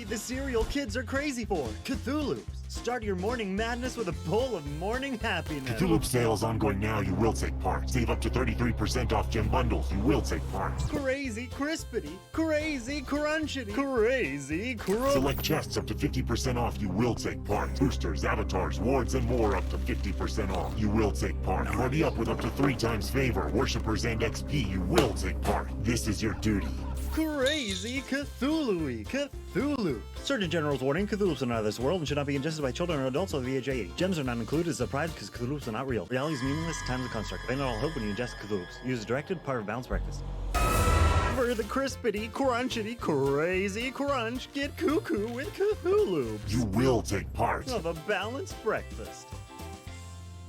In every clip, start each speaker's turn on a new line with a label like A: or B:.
A: the cereal kids are crazy for. Cthulhu. Start your morning madness with a bowl of morning happiness.
B: Cthulhu sale is ongoing now. You will take part. Save up to 33% off gem bundles. You will take part.
A: Crazy crispity. Crazy crunchity. Crazy crunch.
B: Select chests up to 50% off. You will take part. Boosters, avatars, wards, and more up to 50% off. You will take part. Party up with up to 3 times favor. Worshippers and XP. You will take part. This is your duty.
A: Crazy Cthulhu-y. Cthulhu. Surgeon General's warning, Cthulhu's are not of this world and should not be ingested by children or adults over the age of 80. Gems are not included as a prize because Cthulhu's are not real. Reality is meaningless, time is a construct. They not all hope when you ingest Cthulhu's. Use as directed, part of balanced breakfast. For the crispity, crunchity, crazy crunch, get cuckoo with Cthulhu.
B: You will take part.
A: Of a balanced breakfast.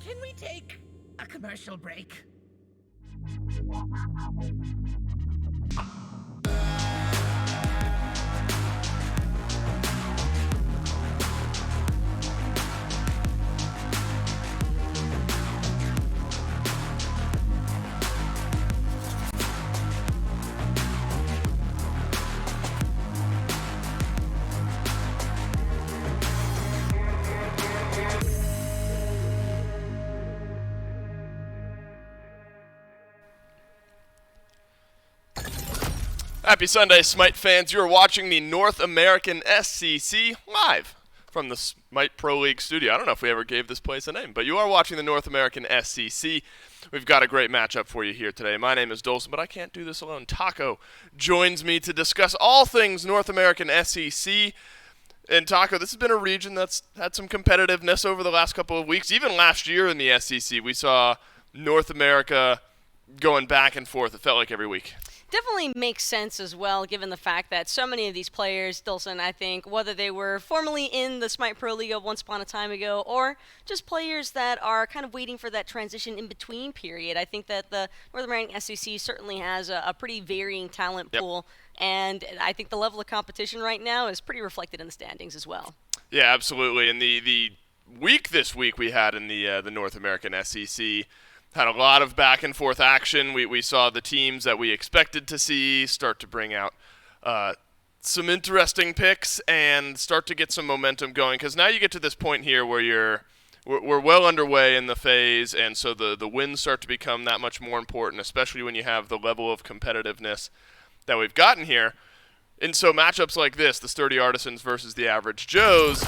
C: Can we take a commercial break?
D: Happy Sunday, Smite fans. You are watching the North American SCC live from the Smite Pro League studio. I don't know if we ever gave this place a name, but you are watching the North American SCC. We've got a great matchup for you here today. My name is Dolson, but I can't do this alone. Taco joins me to discuss all things North American SCC. And Taco, this has been a region that's had some competitiveness over the last couple of weeks. Even last year in the SCC, we saw North America going back and forth, it felt like, every week.
E: Definitely makes sense as well, given the fact that so many of these players, Dilson, I think, whether they were formerly in the Smite Pro League once upon a time ago, or just players that are kind of waiting for that transition in between period, I think that the North American SCC certainly has a pretty varying talent pool, and I think the level of competition right now is pretty reflected in the standings as well.
D: Yeah, absolutely. And the week this week we had in the North American SCC had a lot of back and forth action. We saw the teams that we expected to see start to bring out some interesting picks and start to get some momentum going, because now you get to this point here where we're well underway in the phase, and so the wins start to become that much more important, especially when you have the level of competitiveness that we've gotten here. And so matchups like this, the Sturdy Artisans versus the Average Joes,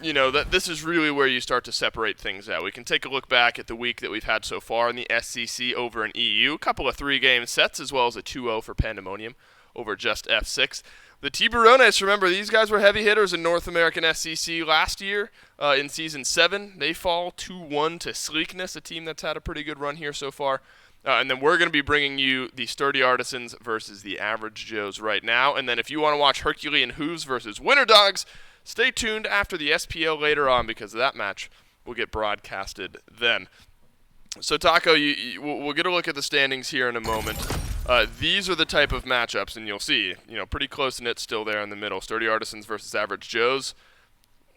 D: you know, that this is really where you start to separate things out. We can take a look back at the week that we've had so far in the SCC over in EU. A couple of 3-game sets, as well as a 2-0 for Pandemonium over just F6. The Tiburones, remember, these guys were heavy hitters in North American SCC last year in Season 7. They fall 2-1 to Sleekness, a team that's had a pretty good run here so far. And then we're going to be bringing you the Sturdy Artisans versus the Average Joes right now. And then if you want to watch Herculean Hooves versus Winter Dogs, stay tuned after the SPL later on, because that match will get broadcasted then. So, Taco, we'll get a look at the standings here in a moment. These are the type of matchups, and you'll see, pretty close-knit still there in the middle. Sturdy Artisans versus Average Joes.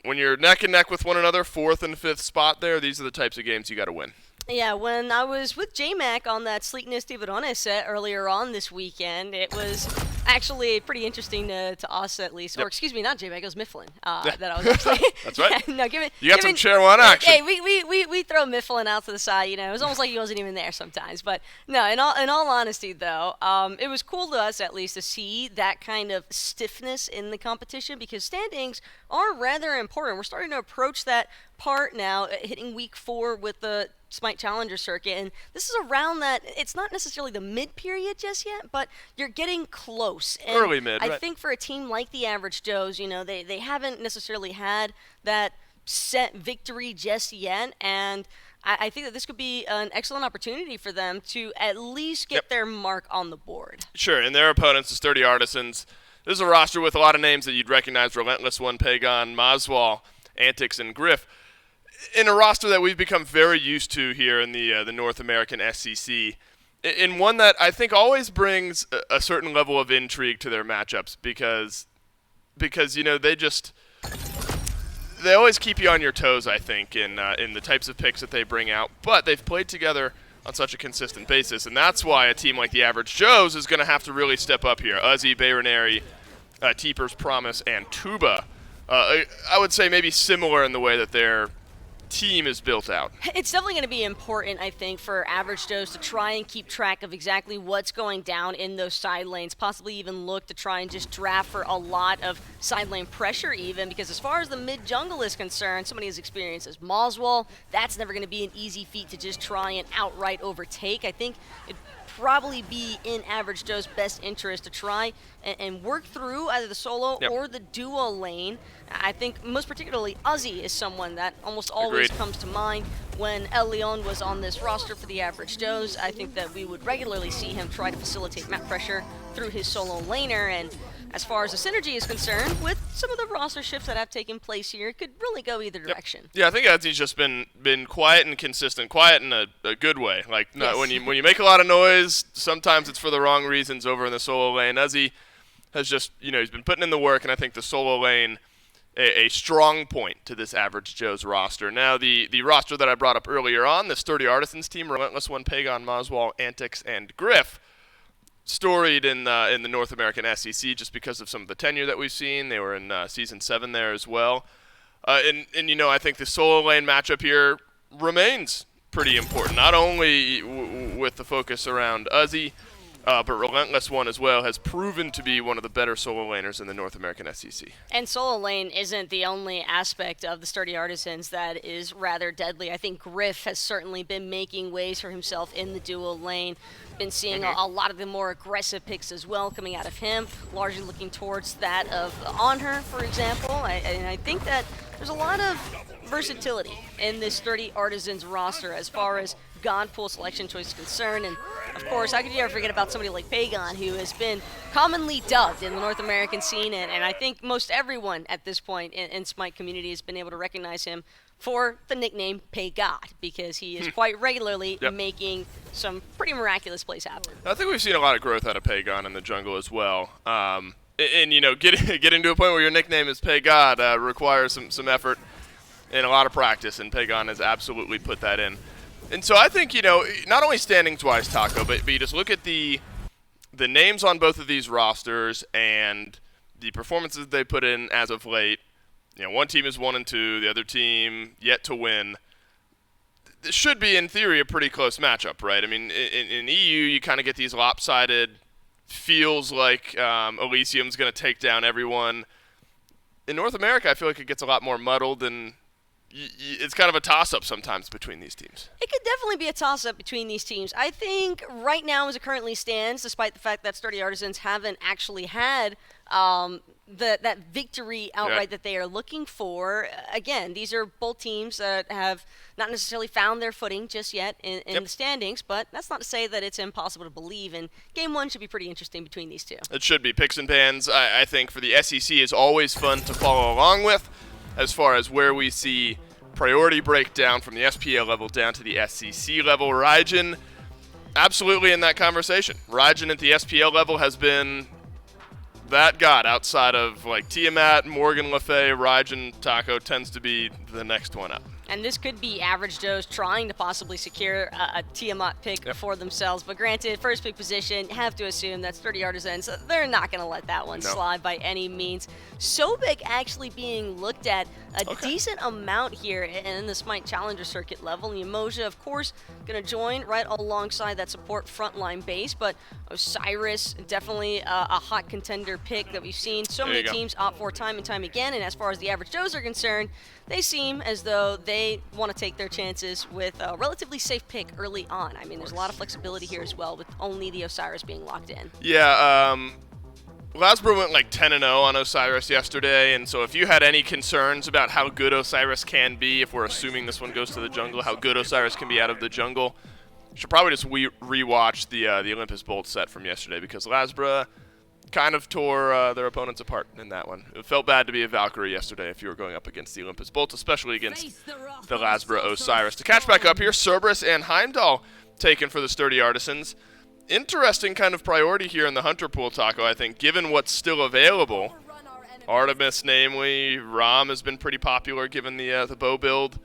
D: When you're neck and neck with one another, 4th and 5th spot there, these are the types of games you got to win.
E: Yeah, when I was with J-Mac on that Sleekness Tiburones set earlier on this weekend, it was actually pretty interesting to us, at least. Or, excuse me, not J-Mac, it was Mifflin that I was actually.
D: That's right.
E: No,
D: you got some Chair 1 action.
E: Hey, we throw Mifflin out to the side, It was almost like he wasn't even there sometimes. But, no, in all honesty, though, it was cool to us, at least, to see that kind of stiffness in the competition, because standings are rather important. We're starting to approach that part now, hitting week 4 with the Smite Challenger Circuit, and this is around that. It's not necessarily the mid-period just yet, but you're getting close. And
D: early mid,
E: I
D: right.
E: think for a team like the Average Joes, they haven't necessarily had that set victory just yet, and I think that this could be an excellent opportunity for them to at least get their mark on the board.
D: Sure, and their opponents, the Sturdy Artisans, this is a roster with a lot of names that you'd recognize: Relentless One, Pagon, Maswal, Antics, and Griff. In a roster that we've become very used to here in the North American SCC, in one that I think always brings a certain level of intrigue to their matchups, because they always keep you on your toes, I think, in the types of picks that they bring out, but they've played together on such a consistent basis, and that's why a team like the Average Joes is going to have to really step up here. Uzi, Bayronary, Teepers, Promise, and Tuba. I would say maybe similar in the way that their team is built out.
E: It's definitely going to be important, I think, for average Joes to try and keep track of exactly what's going down in those side lanes, possibly even look to try and just draft for a lot of side lane pressure even, because as far as the mid-jungle is concerned, somebody as experienced as Moswell, that's never going to be an easy feat to just try and outright overtake. I think it probably be in average Joe's best interest to try and work through either the solo or the duo lane. I think most particularly Uzi is someone that almost always comes to mind when El Leon was on this roster for the average Joes. I think that we would regularly see him try to facilitate map pressure through his solo laner, and as far as the synergy is concerned, with some of the roster shifts that have taken place here, it could really go either direction.
D: Yeah, I think Uzi's just been quiet and consistent, quiet in a good way. Like when you make a lot of noise, sometimes it's for the wrong reasons over in the solo lane. Uzi has just, he's been putting in the work, and I think the solo lane a strong point to this average Joe's roster. Now, the roster that I brought up earlier on, the Sturdy Artisans team, Relentless One, Pagon, Moswell, Antics, and Griff, storied in the North American SCC just because of some of the tenure that we've seen. They were in Season 7 there as well. And I think the solo lane matchup here remains pretty important, not only with the focus around Uzi, but Relentless One as well has proven to be one of the better solo laners in the North American SCC.
E: And solo lane isn't the only aspect of the Sturdy Artisans that is rather deadly. I think Griff has certainly been making ways for himself in the duo lane. Been seeing a lot of the more aggressive picks as well coming out of him, largely looking towards that of Onher, for example. And I think that there's a lot of versatility in this Sturdy Artisans roster as far as God pool selection choice is concerned. And of course, how could you ever forget about somebody like Pagon, who has been commonly dubbed in the North American scene, and I think most everyone at this point in Smite community has been able to recognize him for the nickname Pay-God, because he is quite regularly making some pretty miraculous plays happen.
D: I think we've seen a lot of growth out of Pagon in the jungle as well. And getting to a point where your nickname is Pay-God requires some effort and a lot of practice, and Pagon has absolutely put that in. And so I think, not only standings-wise, Taco, but you just look at the names on both of these rosters and the performances they put in as of late. One team is 1-2, the other team yet to win. This should be, in theory, a pretty close matchup, right? I mean, in EU, you kind of get these lopsided, feels like Elysium's going to take down everyone. In North America, I feel like it gets a lot more muddled, and it's kind of a toss-up sometimes between these teams.
E: It could definitely be a toss-up between these teams. I think right now, as it currently stands, despite the fact that Sturdy Artisans haven't actually had that victory outright that they are looking for, again, these are both teams that have not necessarily found their footing just yet in the standings, but that's not to say that it's impossible to believe, and Game 1 should be pretty interesting between these two.
D: It should be. Picks and pans, I think, for the SEC is always fun to follow along with, as far as where we see priority breakdown from the SPL level down to the SCC level. Raijin, absolutely in that conversation. Raijin at the SPL level has been that god outside of like Tiamat, Morgan Le Fay. Raijin Taco tends to be the next one up.
E: And this could be average Joes trying to possibly secure a Tiamat pick for themselves. But granted, first pick position, have to assume that Sturdy Artisans, they're not going to let that one slide by any means. Sobek actually being looked at a decent amount here in the Smite Challenger Circuit level. And Umoja, of course, going to join right alongside that support frontline base. But Osiris, definitely a hot contender pick that we've seen so many teams opt for time and time again. And as far as the average Joes are concerned, they seem as though they want to take their chances with a relatively safe pick early on. I mean, there's a lot of flexibility here as well with only the Osiris being locked in.
D: Yeah, Lasbro went like 10-0 on Osiris yesterday, and so if you had any concerns about how good Osiris can be, if we're assuming this one goes to the jungle, how good Osiris can be out of the jungle, you should probably just re-watch the Olympus Bolt set from yesterday, because Lasbro kind of tore their opponents apart in that one. It felt bad to be a Valkyrie yesterday if you were going up against the Olympus Bolt, especially against the Lasbro Osiris. To catch back up here, Cerberus and Heimdall taken for the Sturdy Artisans. Interesting kind of priority here in the Hunter pool, Taco, I think, given what's still available. Artemis, namely, Rom has been pretty popular given the bow build.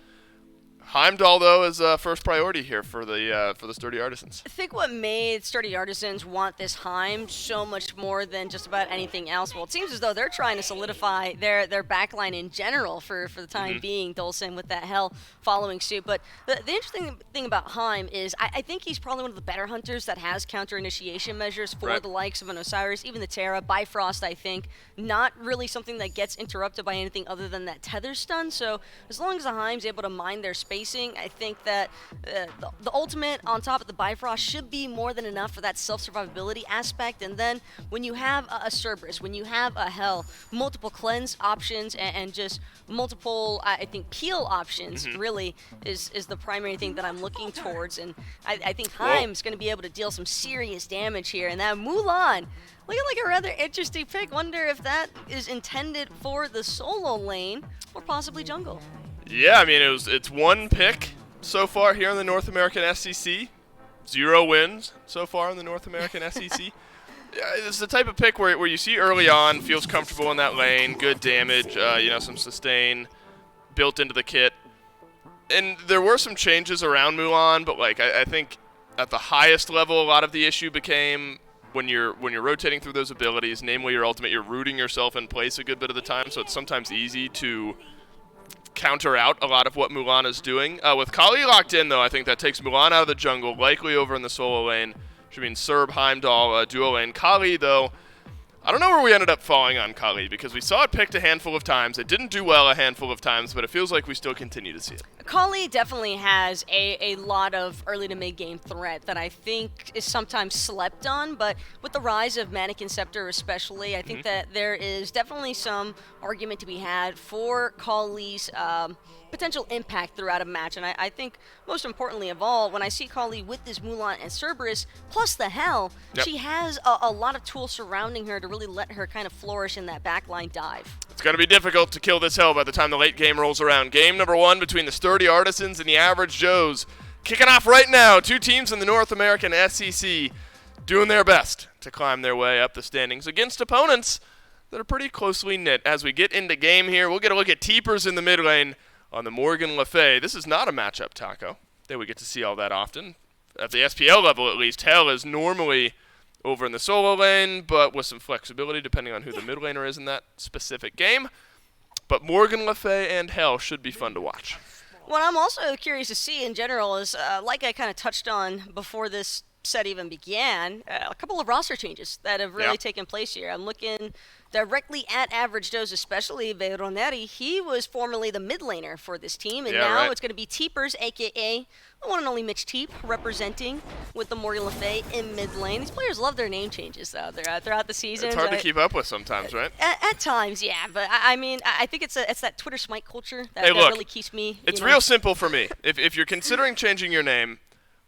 D: Heimdall, though, is first priority here for the Sturdy Artisans.
E: I think what made Sturdy Artisans want this Heim so much more than just about anything else, well, it seems as though they're trying to solidify their backline in general for the time being, Dolson, with that Hell following suit. But the interesting thing about Heim is I think he's probably one of the better hunters that has counter-initiation measures for the likes of an Osiris, even the Terra. Bifrost, I think, not really something that gets interrupted by anything other than that tether stun. So as long as the Heim's able to mine their space, I think that the ultimate on top of the Bifrost should be more than enough for that self-survivability aspect. And then when you have a Cerberus, when you have a Hell, multiple cleanse options and just multiple, I think, peel options really is the primary thing that I'm looking towards. And I think Heim's going to be able to deal some serious damage here. And that Mulan, looking like a rather interesting pick. Wonder if that is intended for the solo lane or possibly jungle.
D: Yeah, I mean, it's one pick so far here in the North American SCC. 0 wins so far in the North American SCC. Yeah, it's the type of pick where you see early on, feels comfortable in that lane, good damage, some sustain built into the kit. And there were some changes around Mulan, but I think at the highest level, a lot of the issue became when you're rotating through those abilities, namely your ultimate, you're rooting yourself in place a good bit of the time, so it's sometimes easy to counter out a lot of what Mulan is doing. With Kali locked in, though, I think that takes Mulan out of the jungle, likely over in the solo lane, which means Serb, Heimdall, duo lane. Kali, though, I don't know where we ended up falling on Kali, because we saw it picked a handful of times. It didn't do well a handful of times, but it feels like we still continue to see it.
E: Kali definitely has a lot of early to mid-game threat that I think is sometimes slept on, but with the rise of Mannequin Scepter especially, I think that there is definitely some argument to be had for Kali's potential impact throughout a match. And I think most importantly of all, when I see Kali with this Mulan and Cerberus, plus the Hell, she has a lot of tools surrounding her to really let her kind of flourish in that backline dive.
D: It's going to be difficult to kill this Hell by the time the late game rolls around. Game number 1 between the Sturdy Artisans and the Average Joes. Kicking off right now. 2 teams in the North American SCC doing their best to climb their way up the standings against opponents that are pretty closely knit. As we get into game here, we'll get a look at Teepers in the mid lane on the Morgan Le Fay. This is not a matchup, Taco, that we get to see all that often. At the SPL level, at least, Hell is normally over in the solo lane, but with some flexibility depending on who the mid laner is in that specific game. But Morgan Le Fay and Hell should be fun to watch.
E: What I'm also curious to see in general is, like I kind of touched on before this set even began, a couple of roster changes that have really taken place here. I'm looking directly at Average Joes, especially Veroneri. He was formerly the mid laner for this team, and now it's going to be Teepers, a.k.a. the one and only Mitch Teep, representing with the Morgan Le Fay in mid lane. These players love their name changes, though, throughout the season.
D: It's hard to keep up with sometimes, right?
E: At times, yeah. But, I mean, I think it's that Twitter smite culture that,
D: hey, look,
E: that really keeps me,
D: it's real simple for me. If you're considering changing your name,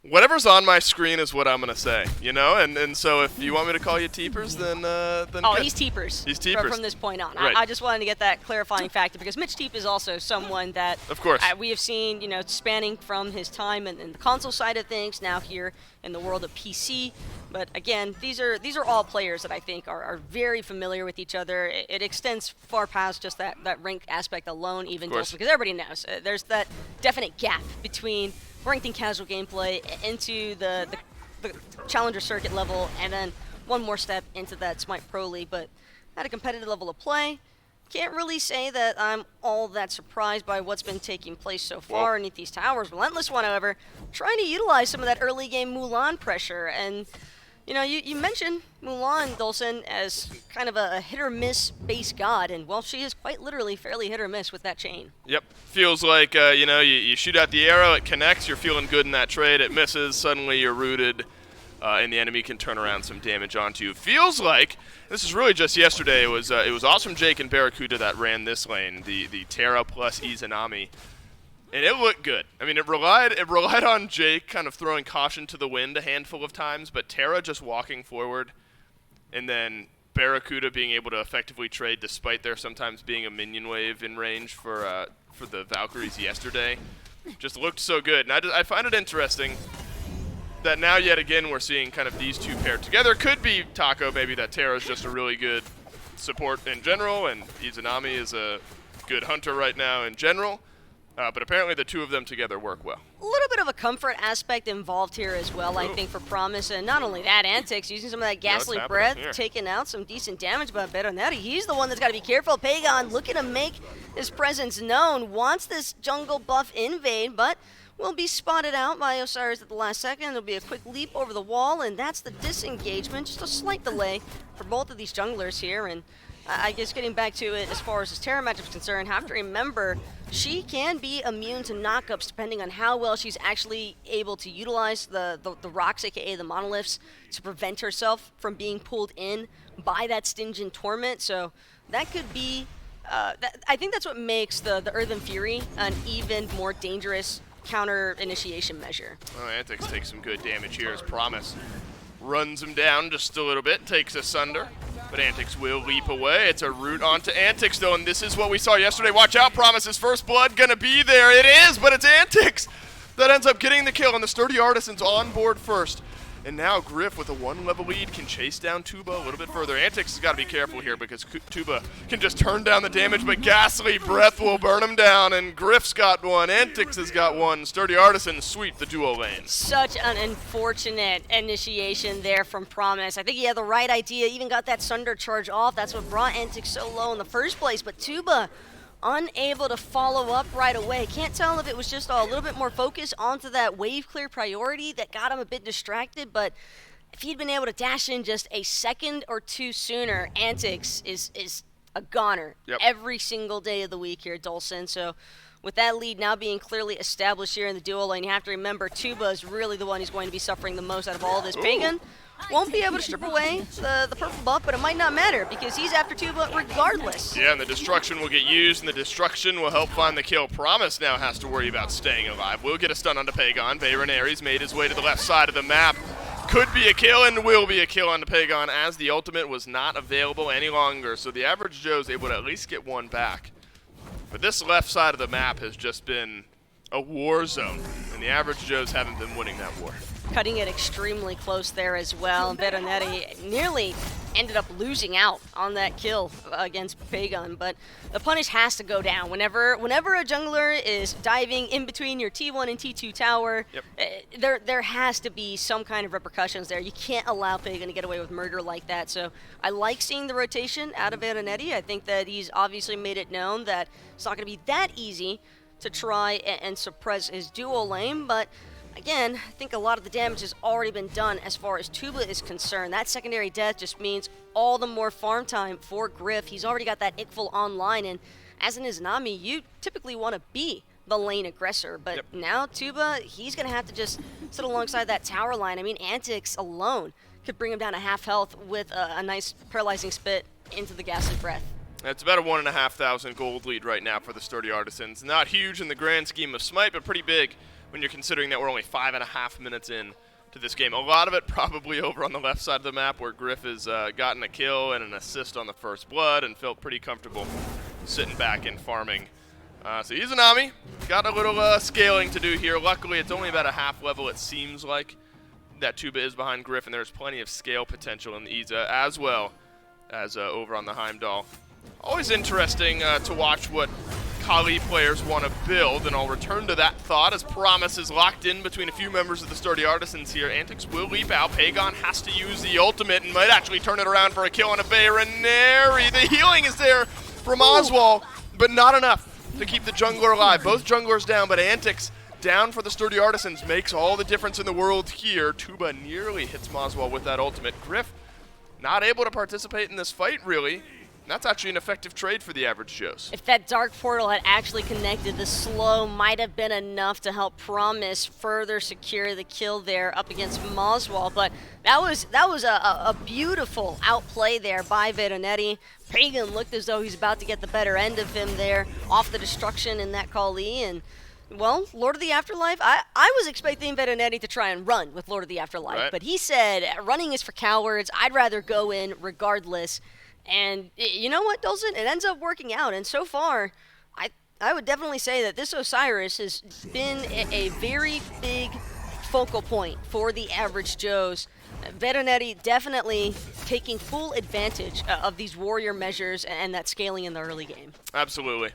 D: whatever's on my screen is what I'm going to say, And so if you want me to call you Teepers, then
E: oh,
D: good.
E: He's Teepers.
D: He's Teepers.
E: From this point on.
D: Right.
E: I just wanted to get that clarifying factor because Mitch Teep is also someone that
D: of course
E: we have seen, spanning from his time in the console side of things, now here in the world of PC. But again, these are all players that I think are very familiar with each other. It extends far past just that ranked aspect alone, even because everybody knows there's that definite gap between ranked and casual gameplay into the challenger circuit level, and then one more step into that Smite Pro League. But at a competitive level of play, can't really say that I'm all that surprised by what's been taking place so far underneath these towers. Relentless One, however, trying to utilize some of that early game Mulan pressure. And you mentioned Mulan, Dolson, as kind of a hit-or-miss base god, and, well, she is quite literally fairly hit-or-miss with that chain.
D: Yep. Feels like, you shoot out the arrow, it connects, you're feeling good in that trade, it misses, suddenly you're rooted, and the enemy can turn around some damage onto you. Feels like, this is really just yesterday, it was Awesome Jake and Barracuda that ran this lane, the Terra plus Izanami. And it looked good. I mean, it relied on Jake kind of throwing caution to the wind a handful of times, but Terra just walking forward, and then Barracuda being able to effectively trade despite there sometimes being a minion wave in range for the Valkyries yesterday. Just looked so good. And I find it interesting that now yet again we're seeing kind of these two paired together. Could be, Taco, maybe that Terra's just a really good support in general, and Izanami is a good hunter right now in general. But apparently the two of them together work well.
E: A little bit of a comfort aspect involved here as well, I think, for Promise. And not only that, Antics using some of that ghastly breath, taking out some decent damage. But Veronetti, he's the one that's got to be careful. Pagan looking to make his presence known, wants this jungle buff invade, but will be spotted out by Osiris at the last second. There'll be a quick leap over the wall, and that's the disengagement. Just a slight delay for both of these junglers here. And I guess getting back to it as far as his Terra matchup is concerned, have to remember she can be immune to knockups depending on how well she's actually able to utilize the rocks, aka the monoliths, to prevent herself from being pulled in by that Stingent Torment. So that could be, I think that's what makes the Earthen Fury an even more dangerous counter initiation measure.
D: Well, Antics takes some good damage here as Promise runs him down just a little bit, takes asunder. But Antics will leap away. It's a root onto Antics, though, and this is what we saw yesterday. Watch out, Promise's first blood gonna be there. It is, but it's Antics that ends up getting the kill, and the Sturdy Artisans on board first. And now Griff, with a 1-level lead, can chase down Tuba a little bit further. Antics has got to be careful here because Tuba can just turn down the damage, but Ghastly Breath will burn him down, and Griff's got one. Antics has got one. Sturdy Artisans sweep the duo lane.
E: Such an unfortunate initiation there from Promise. I think he had the right idea, even got that Sunder charge off. That's what brought Antics so low in the first place, but Tuba unable to follow up right away. Can't tell if it was just a little bit more focus onto that wave clear priority that got him a bit distracted, but if he'd been able to dash in just a second or two sooner, Antics is a goner every single day of the week here at Dulcin. So with that lead now being clearly established here in the duo lane, you have to remember Tuba is really the one who's going to be suffering the most out of all of this. Pagan won't be able to strip away the purple buff, but it might not matter because he's after Tuba regardless.
D: Yeah, and the destruction will get used, and the destruction will help find the kill. Promise now has to worry about staying alive. We'll get a stun onto Pagan. Bayronary's made his way to the left side of the map. Could be a kill and will be a kill onto Pagan as the ultimate was not available any longer, so the average Joe's able to at least get one back. But this left side of the map has just been a war zone, and the average Joes haven't been winning that war.
E: Cutting it extremely close there as well. Veronetti nearly ended up losing out on that kill against Pagan, but the punish has to go down. Whenever a jungler is diving in between your T1 and T2 tower, there has to be some kind of repercussions there. You can't allow Pagan to get away with murder like that. So I like seeing the rotation out of Veronetti. I think that he's obviously made it known that it's not going to be that easy to try and suppress his duo lane, but again, I think a lot of the damage has already been done as far as Tuba is concerned. That secondary death just means all the more farm time for Griff. He's already got that Ickful online, and as an Izanami, you typically want to be the lane aggressor, but now Tuba, he's going to have to just sit alongside that tower line. I mean, Antics alone could bring him down to half health with a nice paralyzing spit into the Ghastly Breath.
D: It's about a 1,500 gold lead right now for the Sturdy Artisans. Not huge in the grand scheme of Smite, but pretty big when you're considering that we're only 5.5 minutes in to this game. A lot of it probably over on the left side of the map where Griff has gotten a kill and an assist on the first blood and felt pretty comfortable sitting back and farming. So Izanami got a little scaling to do here. Luckily, it's only about a half level, it seems like, that Tuba is behind Griff, and there's plenty of scale potential in the Iza as well as over on the Heimdall. Always interesting to watch what Kali players want to build, and I'll return to that thought as Promise is locked in between a few members of the Sturdy Artisans here. Antics will leap out. Pagan has to use the ultimate and might actually turn it around for a kill on a Bayronary. The healing is there from Oswald, but not enough to keep the jungler alive. Both junglers down, but Antics down for the Sturdy Artisans makes all the difference in the world here. Tuba nearly hits Oswald with that ultimate. Griff not able to participate in this fight, really. That's actually an effective trade for the average Joes.
E: If that Dark Portal had actually connected, the slow might have been enough to help Promise further secure the kill there up against Moswell. But that was a beautiful outplay there by Veronetti. Pagan looked as though he's about to get the better end of him there off the destruction in that Kali. And, well, Lord of the Afterlife, I was expecting Veronetti to try and run with Lord of the Afterlife. But he said, running is for cowards. I'd rather go in regardless. And you know what, Dulcin? It ends up working out, and so far, I would definitely say that this Osiris has been a very big focal point for the average Joes. Veronetti definitely taking full advantage of these warrior measures and that scaling in the early game.
D: Absolutely.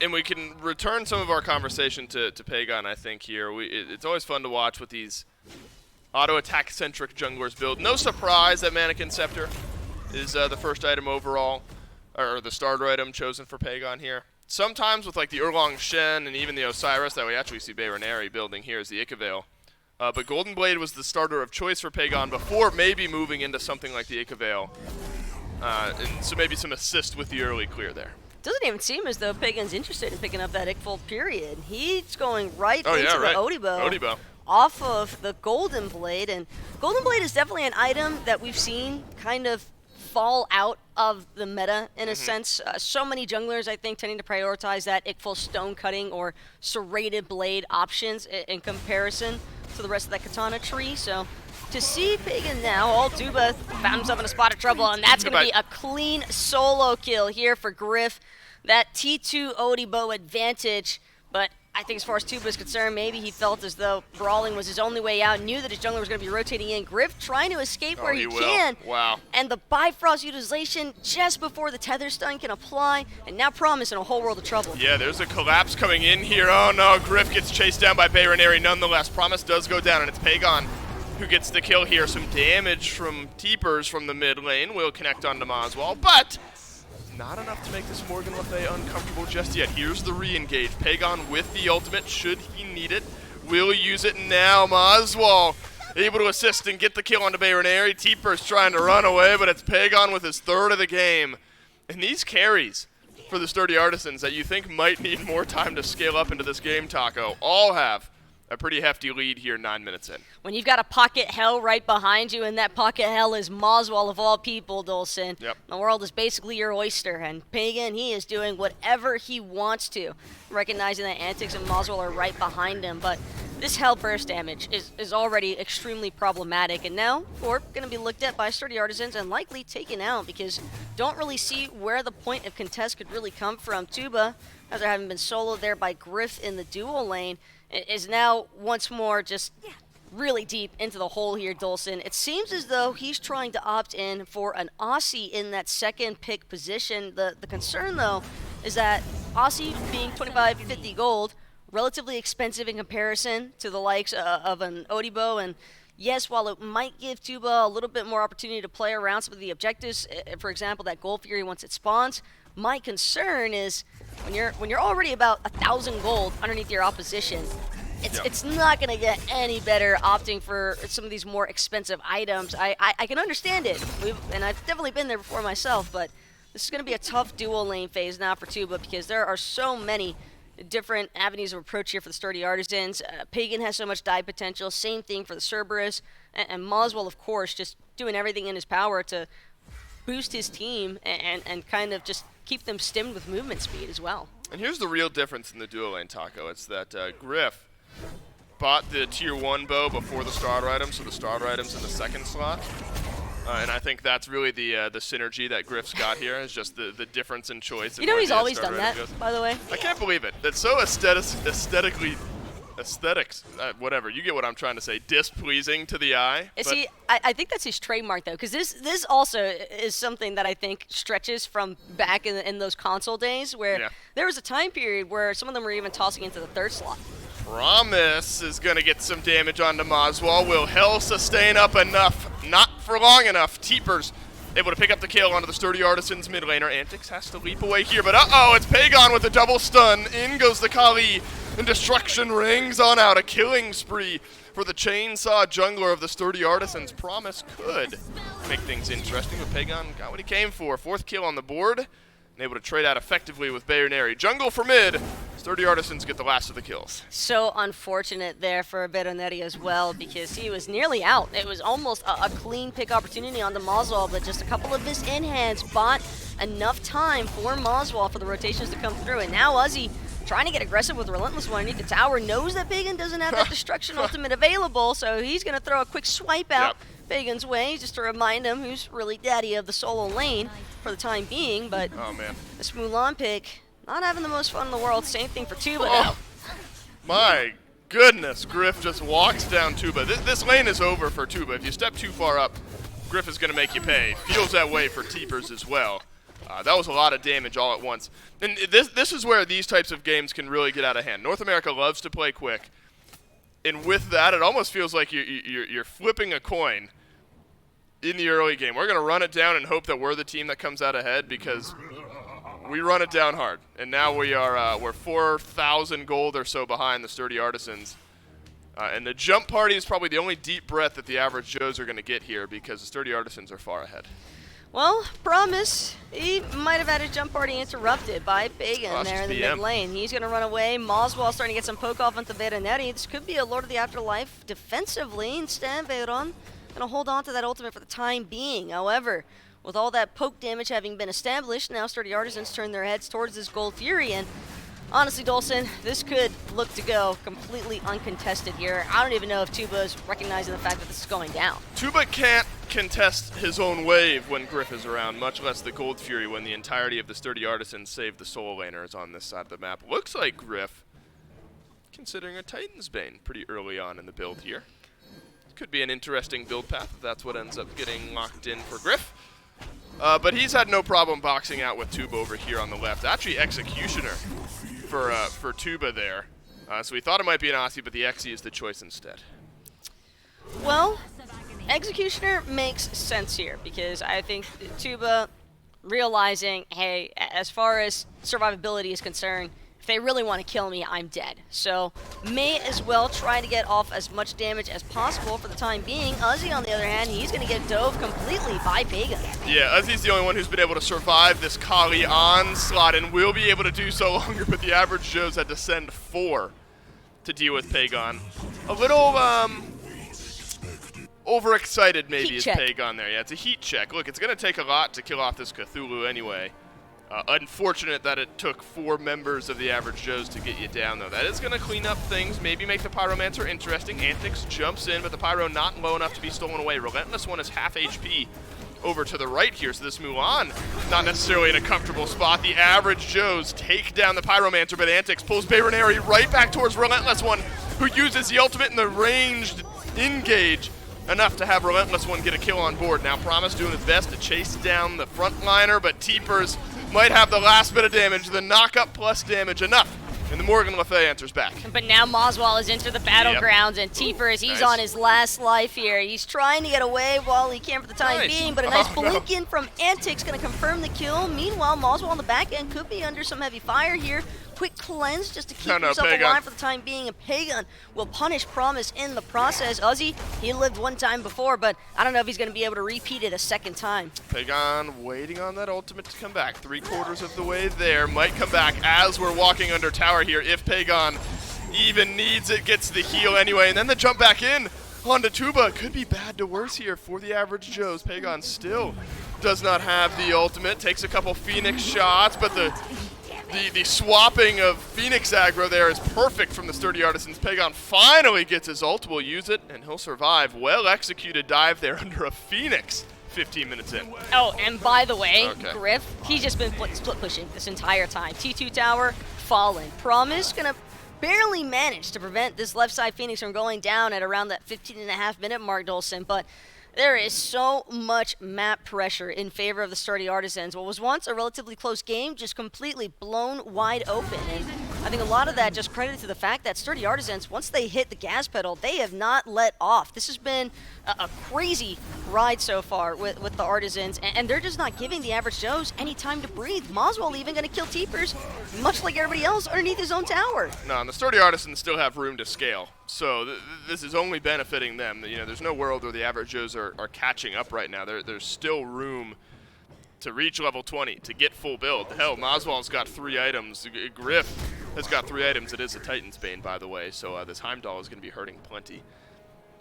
D: And we can return some of our conversation to Pagon, I think, here. It's always fun to watch with these auto-attack-centric junglers build. No surprise that Mannequin Scepter is the first item overall, or the starter item chosen for Pagon here. Sometimes with like the Erlong Shen and even the Osiris that we actually see Bayroneri building here is the Ikavale. But Golden Blade was the starter of choice for Pagon before maybe moving into something like the Ikavale. And so maybe some assist with the early clear there.
E: Doesn't even seem as though Pagan's interested in picking up that Ickfold, period. He's going right into the Odibo. Off of the Golden Blade, and Golden Blade is definitely an item that we've seen kind of fall out of the meta in a sense. So many junglers, I think, tending to prioritize that Ickfold stone cutting or serrated blade options in comparison to the rest of that katana tree. So to see Pagan now, all Tuba found himself in a spot of trouble, and that's going to be a clean solo kill here for Griff. That T2 Odibo advantage, but I think as far as Tuba is concerned, maybe he felt as though brawling was his only way out, knew that his jungler was going to be rotating in. Griff trying to escape where he can.
D: Wow.
E: And the Bifrost utilization just before the tether stun can apply, and now Promise in a whole world of trouble.
D: Yeah, there's a collapse coming in here. Oh no, Griff gets chased down by Bayroneri nonetheless. Promise does go down, and it's Pagon who gets the kill here. Some damage from Teepers from the mid lane will connect onto Moswell, but not enough to make this Morgan Le Fay uncomfortable just yet. Here's the re-engage. Pagon with the ultimate, should he need it, will use it now. Moswell able to assist and get the kill onto Bayroneri. Teepers trying to run away, but it's Pagon with his third of the game. And these carries for the Sturdy Artisans that you think might need more time to scale up into this game, Taco, all have a pretty hefty lead here 9 minutes in.
E: When you've got a pocket hell right behind you, and that pocket hell is Moswell of all people, Dolson.
D: Yep.
E: The world is basically your oyster, and Pagan, he is doing whatever he wants to, recognizing that Antics and Moswell are right behind him. But this hell burst damage is already extremely problematic, and now we're going to be looked at by Sturdy Artisans and likely taken out, because don't really see where the point of contest could really come from. Tuba, after having been soloed there by Griff in the dual lane, is now once more just really deep into the hole here, Dolson. It seems as though he's trying to opt in for an Aussie in that second pick position. The concern, though, is that Aussie being 25-50 gold, relatively expensive in comparison to the likes of an Odibo, and yes, while it might give Tuba a little bit more opportunity to play around some of the objectives, for example, that Gold Fury once it spawns, my concern is when you're already about 1,000 gold underneath your opposition, it's not going to get any better opting for some of these more expensive items. I can understand it, and I've definitely been there before myself, but this is going to be a tough dual lane phase now for Tuba, because there are so many different avenues of approach here for the Sturdy Artisans. Pagan has so much dive potential, same thing for the Cerberus, and Moswell, of course, just doing everything in his power to boost his team and kind of just keep them stimmed with movement speed as well.
D: And here's the real difference in the dual lane, Taco. It's that Griff bought the tier 1 bow before the starter item, so the starter item's in the second slot. And I think that's really the synergy that Griff's got here, is just the difference in choice.
E: You know he's always done that, by the way.
D: I can't believe it. That's so aesthetics, whatever, you get what I'm trying to say, displeasing to the eye.
E: See, I think that's his trademark, though, because this also is something that I think stretches from back in those console days, where there was a time period where some of them were even tossing into the third slot.
D: Promise is going to get some damage onto Moswell. Will Hell sustain up enough? Not for long enough. Teepers able to pick up the kill onto the Sturdy Artisans mid laner. Antics has to leap away here, but uh-oh, it's Pagon with a double stun. In goes the Kali, and destruction rings on out. A killing spree for the chainsaw jungler of the Sturdy Artisans. Promise could make things interesting, but Pagon got what he came for. Fourth kill on the board, and able to trade out effectively with Bayroneri. Jungle for mid. Sturdy Artisans get the last of the kills.
E: So unfortunate there for Bayroneri as well, because he was nearly out. It was almost a clean pick opportunity on the Moswell, but just a couple of his in-hands bought enough time for Moswell for the rotations to come through. And now Uzzy trying to get aggressive with Relentless one underneath the tower, knows that Pagan doesn't have that Destruction ultimate available, so he's going to throw a quick swipe out Pagan's way, just to remind him who's really daddy of the solo lane for the time being. But this Mulan pick, not having the most fun in the world. Same thing for Tuba now.
D: My goodness, Griff just walks down Tuba. This lane is over for Tuba. If you step too far up, Griff is going to make you pay. Feels that way for Teepers as well. That was a lot of damage all at once. And this is where these types of games can really get out of hand. North America loves to play quick. And with that, it almost feels like you're flipping a coin in the early game. We're going to run it down and hope that we're the team that comes out ahead because we run it down hard. And now we're 4,000 gold or so behind the Sturdy Artisans. And the jump party is probably the only deep breath that the average Joes are going to get here because the Sturdy Artisans are far ahead.
E: Well, Promise, he might have had his jump party interrupted by Pagan there in the mid lane. He's going to run away. Moswell starting to get some poke off onto Veronetti. This could be a Lord of the Afterlife defensively. Instead, Veron going to hold on to that ultimate for the time being. However, with all that poke damage having been established, now Sturdy Artisans turn their heads towards this Gold Fury. And honestly, Dolson, this could look to go completely uncontested here. I don't even know if Tuba's recognizing the fact that this is going down.
D: Tuba can't contest his own wave when Griff is around, much less the Gold Fury when the entirety of the Sturdy Artisans save the solo laners on this side of the map. Looks like Griff considering a Titan's Bane pretty early on in the build here. Could be an interesting build path if that's what ends up getting locked in for Griff. But he's had no problem boxing out with Tuba over here on the left. Actually, Executioner for Tuba there. So we thought it might be an Aussie, but the Exie is the choice instead.
E: Well, Executioner makes sense here because I think Tuba realizing, hey, as far as survivability is concerned, if they really want to kill me, I'm dead. So may as well try to get off as much damage as possible for the time being. Uzi, on the other hand, he's going to get dove completely by Pagan.
D: Yeah, Uzi's the only one who's been able to survive this Kali onslaught and will be able to do so longer, but the average Joes had to send 4 to deal with Pagan. A little, overexcited maybe is Pagan there. Yeah, it's a heat check. Look, it's going to take a lot to kill off this Cthulhu anyway. Unfortunate that it took 4 members of the average Joes to get you down, though. That is going to clean up things, maybe make the Pyromancer interesting. Antics jumps in, but the Pyro not low enough to be stolen away. Relentless One is half HP over to the right here, so this Mulan not necessarily in a comfortable spot. The average Joes take down the Pyromancer, but Antics pulls Bayronary right back towards Relentless One, who uses the ultimate in the ranged engage enough to have Relentless One get a kill on board. Now Promise doing his best to chase down the frontliner, but Teepers might have the last bit of damage, the knock-up plus damage enough. And the Morgan Le Fay answers back.
E: But now Moswell has entered the battlegrounds, and Teepers, he's on his last life here. He's trying to get away while he can for the time being, but a nice blink in from Antics going to confirm the kill. Meanwhile, Moswell on the back end could be under some heavy fire here. Quick cleanse just to keep himself alive for the time being, and Pagan will punish Promise in the process. Uzi, he lived one time before, but I don't know if he's going to be able to repeat it a second time.
D: Pagan waiting on that ultimate to come back. 3/4 of the way there. Might come back as we're walking under tower here if Pagan even needs it. Gets the heal anyway, and then the jump back in onto Tuba. Could be bad to worse here for the average Joes. Pagan still does not have the ultimate. Takes a couple Phoenix shots, but the swapping of Phoenix aggro there is perfect from the Sturdy Artisans. Pagan finally gets his ult, will use it, and he'll survive. Well executed dive there under a Phoenix 15 minutes in.
E: Oh, and by the way, Griff, he's just been split pushing this entire time. T2 tower, fallen. Promise gonna barely manage to prevent this left side Phoenix from going down at around that 15.5-minute mark, Dolson, but there is so much map pressure in favor of the Sturdy Artisans. What was once a relatively close game just completely blown wide open. And I think a lot of that just credited to the fact that Sturdy Artisans, once they hit the gas pedal, they have not let off. This has been a crazy ride so far with the Artisans, and they're just not giving the average Joes any time to breathe. Moswell even going to kill Teepers, much like everybody else, underneath his own tower.
D: No, and the Sturdy Artisans still have room to scale. So this is only benefiting them. You know, there's no world where the average Joes are catching up right now. There's still room to reach level 20, to get full build. Hell, Moswell's got 3 items. Griff has got 3 items. It is a Titan's Bane, by the way, so this Heimdall is going to be hurting plenty.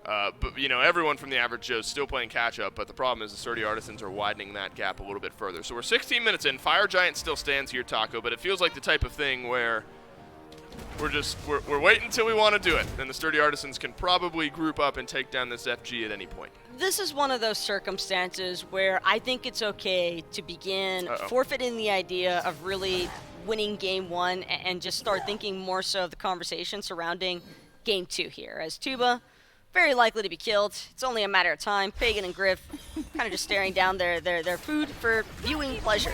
D: But, you know, everyone from the average Joe is still playing catch-up, but the problem is the Sturdy Artisans are widening that gap a little bit further. So we're 16 minutes in. Fire Giant still stands here, Taco, but it feels like the type of thing where we're waiting until we want to do it, and the Sturdy Artisans can probably group up and take down this FG at any point.
E: This is one of those circumstances where I think it's okay to begin forfeiting the idea of really winning game 1 and just start thinking more so of the conversation surrounding game 2 here, as Tuba very likely to be killed. It's only a matter of time. Pagan and Griff kind of just staring down their food for viewing pleasure.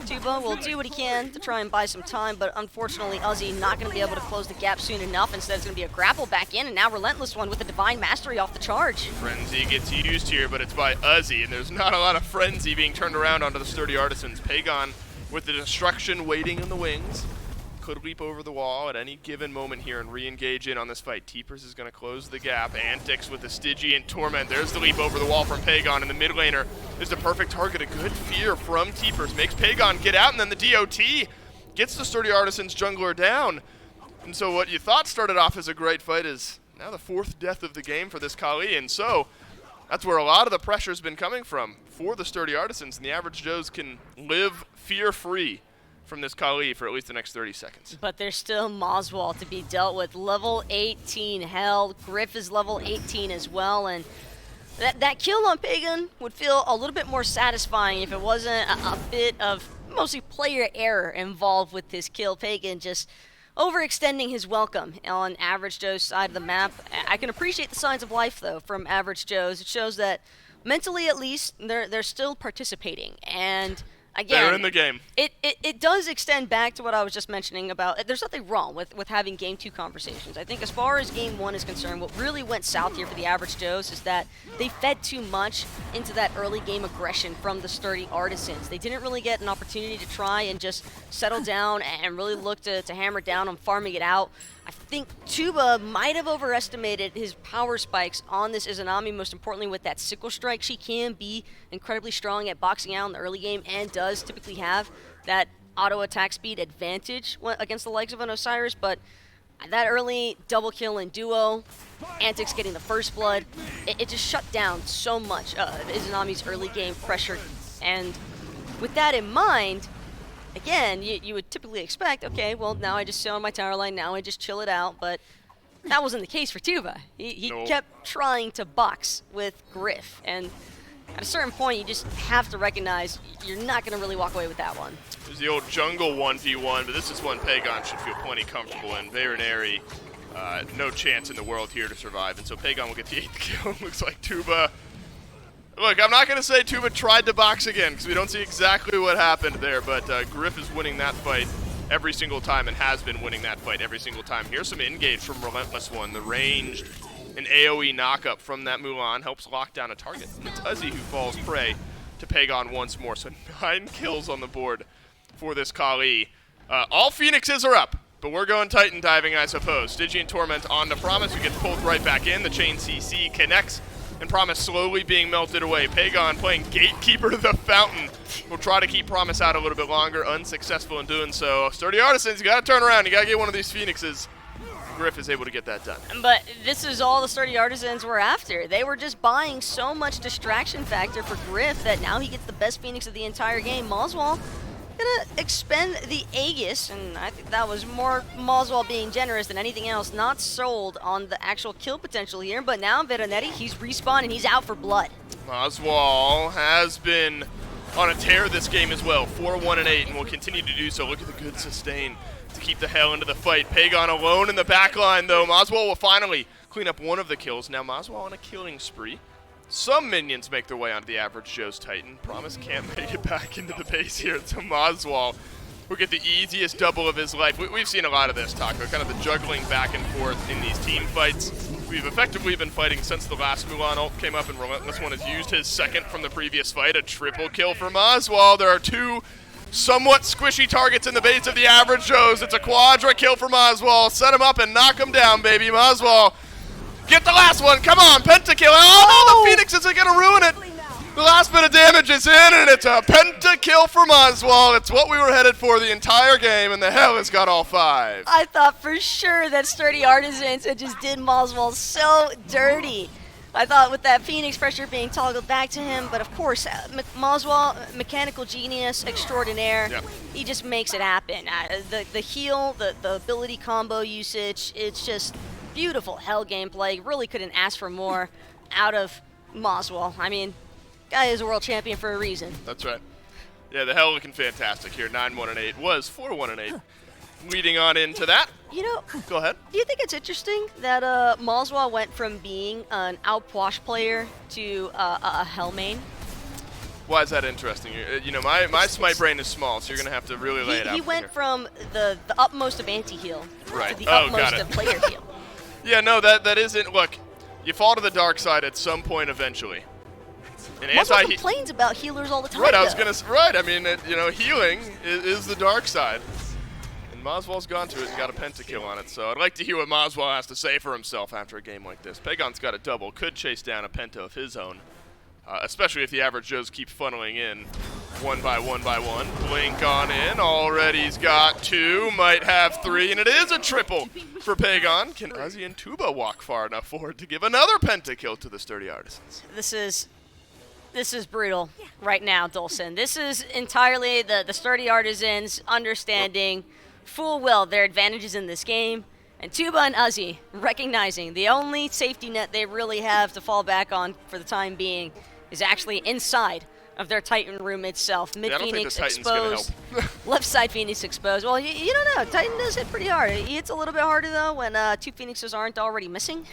E: Tuba will do what he can to try and buy some time, but unfortunately Uzi not going to be able to close the gap soon enough. Instead, it's going to be a grapple back in, and now Relentless One with the Divine Mastery off the charge.
D: Frenzy gets used here, but it's by Uzi, and there's not a lot of Frenzy being turned around onto the Sturdy Artisans. Pagan with the destruction waiting in the wings. Could leap over the wall at any given moment here and re-engage in on this fight. Teepers is going to close the gap. Antics with the Stygian Torment. There's the leap over the wall from Pagan, and the mid laner is the perfect target. A good fear from Teepers makes Pagan get out, and then the DOT gets the Sturdy Artisans jungler down. And so what you thought started off as a great fight is now the 4th death of the game for this Kali, and so that's where a lot of the pressure's been coming from for the Sturdy Artisans, and the average Joes can live fear-free from this Kali for at least the next 30 seconds.
E: But there's still Moswall to be dealt with. Level 18 held. Griff is level 18 as well, and that kill on Pagan would feel a little bit more satisfying if it wasn't a bit of mostly player error involved with this kill. Pagan just overextending his welcome on Average Joe's side of the map. I can appreciate the signs of life, though, from Average Joe's. It shows that mentally, at least, they're still participating, and again,
D: they're in the game.
E: It does extend back to what I was just mentioning about, there's nothing wrong with having Game 2 conversations. I think as far as Game 1 is concerned, what really went south here for the Average Joes is that they fed too much into that early game aggression from the Sturdy Artisans. They didn't really get an opportunity to try and just settle down and really look to hammer down on farming it out. I think Tuba might have overestimated his power spikes on this Izanami, most importantly with that Sickle Strike. She can be incredibly strong at boxing out in the early game and does typically have that auto attack speed advantage against the likes of an Osiris, but that early double kill in duo, Antics getting the first blood, it just shut down so much of Izanami's early game pressure. And with that in mind, again, you would typically expect, okay, well, now I just sit on my tower line, now I just chill it out, but that wasn't the case for Tuba. He
D: Nope.
E: kept trying to box with Griff, and at a certain point, you just have to recognize you're not going to really walk away with that one.
D: There's the old jungle 1v1, but this is one Pagan should feel plenty comfortable in. Veronary, no chance in the world here to survive, and so Pagan will get the 8th kill. Looks like Tuba. Look, I'm not going to say Tuba tried to box again, because we don't see exactly what happened there, but Griff is winning that fight every single time and has been winning that fight every single time. Here's some engage from Relentless One. The ranged and AoE knockup from that Mulan helps lock down a target. And it's Uzi who falls prey to Pagan once more. So 9 kills on the board for this Kali. All Phoenixes are up, but we're going Titan diving, I suppose. Stygian Torment on to Promise, who gets pulled right back in. The chain CC connects, and Promise slowly being melted away. Pagan playing gatekeeper to the fountain. Will try to keep Promise out a little bit longer, unsuccessful in doing so. Sturdy Artisans, you gotta turn around, you gotta get one of these Phoenixes. Griff is able to get that done.
E: But this is all the Sturdy Artisans were after. They were just buying so much distraction factor for Griff that now he gets the best Phoenix of the entire game. Moswall gonna expend the Aegis, and I think that was more Moswall being generous than anything else. Not sold on the actual kill potential here, but now Veronetti, he's respawned and he's out for blood.
D: Moswall has been on a tear this game as well, 4-1-8, and will continue to do so. Look at the good sustain to keep the hell into the fight. Pagan alone in the back line, though. Moswall will finally clean up one of the kills. Now Moswall on a killing spree. Some minions make their way onto the Average Joe's Titan. Promise can't make it back into the base here. So Moswall will get the easiest double of his life. We've seen a lot of this, Taco, kind of the juggling back and forth in these team fights. We've effectively been fighting since the last Mulan ult came up, and Relentless One has used his second from the previous fight. A triple kill for Moswall. There are 2 somewhat squishy targets in the base of the Average Joes. It's a quadra kill for Moswall. Set him up and knock him down, baby. Moswall, get the last one. Come on, pentakill. Oh, no, the Phoenix isn't going to ruin it. The last bit of damage is in, and it's a pentakill for Moswall. It's what we were headed for the entire game, and the hell has got all 5.
E: I thought for sure that Sturdy Artisans had just did Moswall so dirty. I thought with that Phoenix pressure being toggled back to him, but of course, Moswall, mechanical genius extraordinaire,
D: Yep.
E: He just makes it happen. The heal, the ability combo usage, it's just beautiful hell gameplay. Really couldn't ask for more out of Moswall. I mean, guy is a world champion for a reason.
D: That's right. Yeah, the hell looking fantastic here. 9-1-8 was 4-1-8 leading on into that.
E: You know,
D: Go ahead.
E: do you think it's interesting that Malzwa went from being an outwash player to a Hellmane?
D: Why is that interesting? You know, my smite brain is small, so you're gonna have to really lay it out.
E: He went from the utmost of anti-heal
D: Right.
E: to the
D: Oh,
E: utmost
D: got it.
E: of player heal.
D: Yeah, no, that isn't. Look, you fall to the dark side at some point eventually. And
E: Malzwa complains about healers all the time.
D: Right, I was
E: though.
D: gonna. Right, I mean, you know, healing is the dark side. And Moswell's gone to it and got a pentakill on it, so I'd like to hear what Moswell has to say for himself after a game like this. Pagon's got a double, could chase down a penta of his own, especially if the average Joes keep funneling in one by one by one. Blink on in, already he's got 2, might have 3, and it is a triple for Pagon. Can Uzi and Tuba walk far enough forward to give another pentakill to the Sturdy Artisans?
E: This is brutal right now, Dolson. This is entirely the Sturdy Artisans understanding full well their advantages in this game, and Tuba and Uzi recognizing the only safety net they really have to fall back on for the time being is actually inside of their Titan room itself. Mid
D: I don't think
E: Phoenix
D: the Titan's gonna
E: exposed,
D: help.
E: left side Phoenix exposed. Well, you don't know. Titan does hit pretty hard. He hits a little bit harder though when 2 Phoenixes aren't already missing.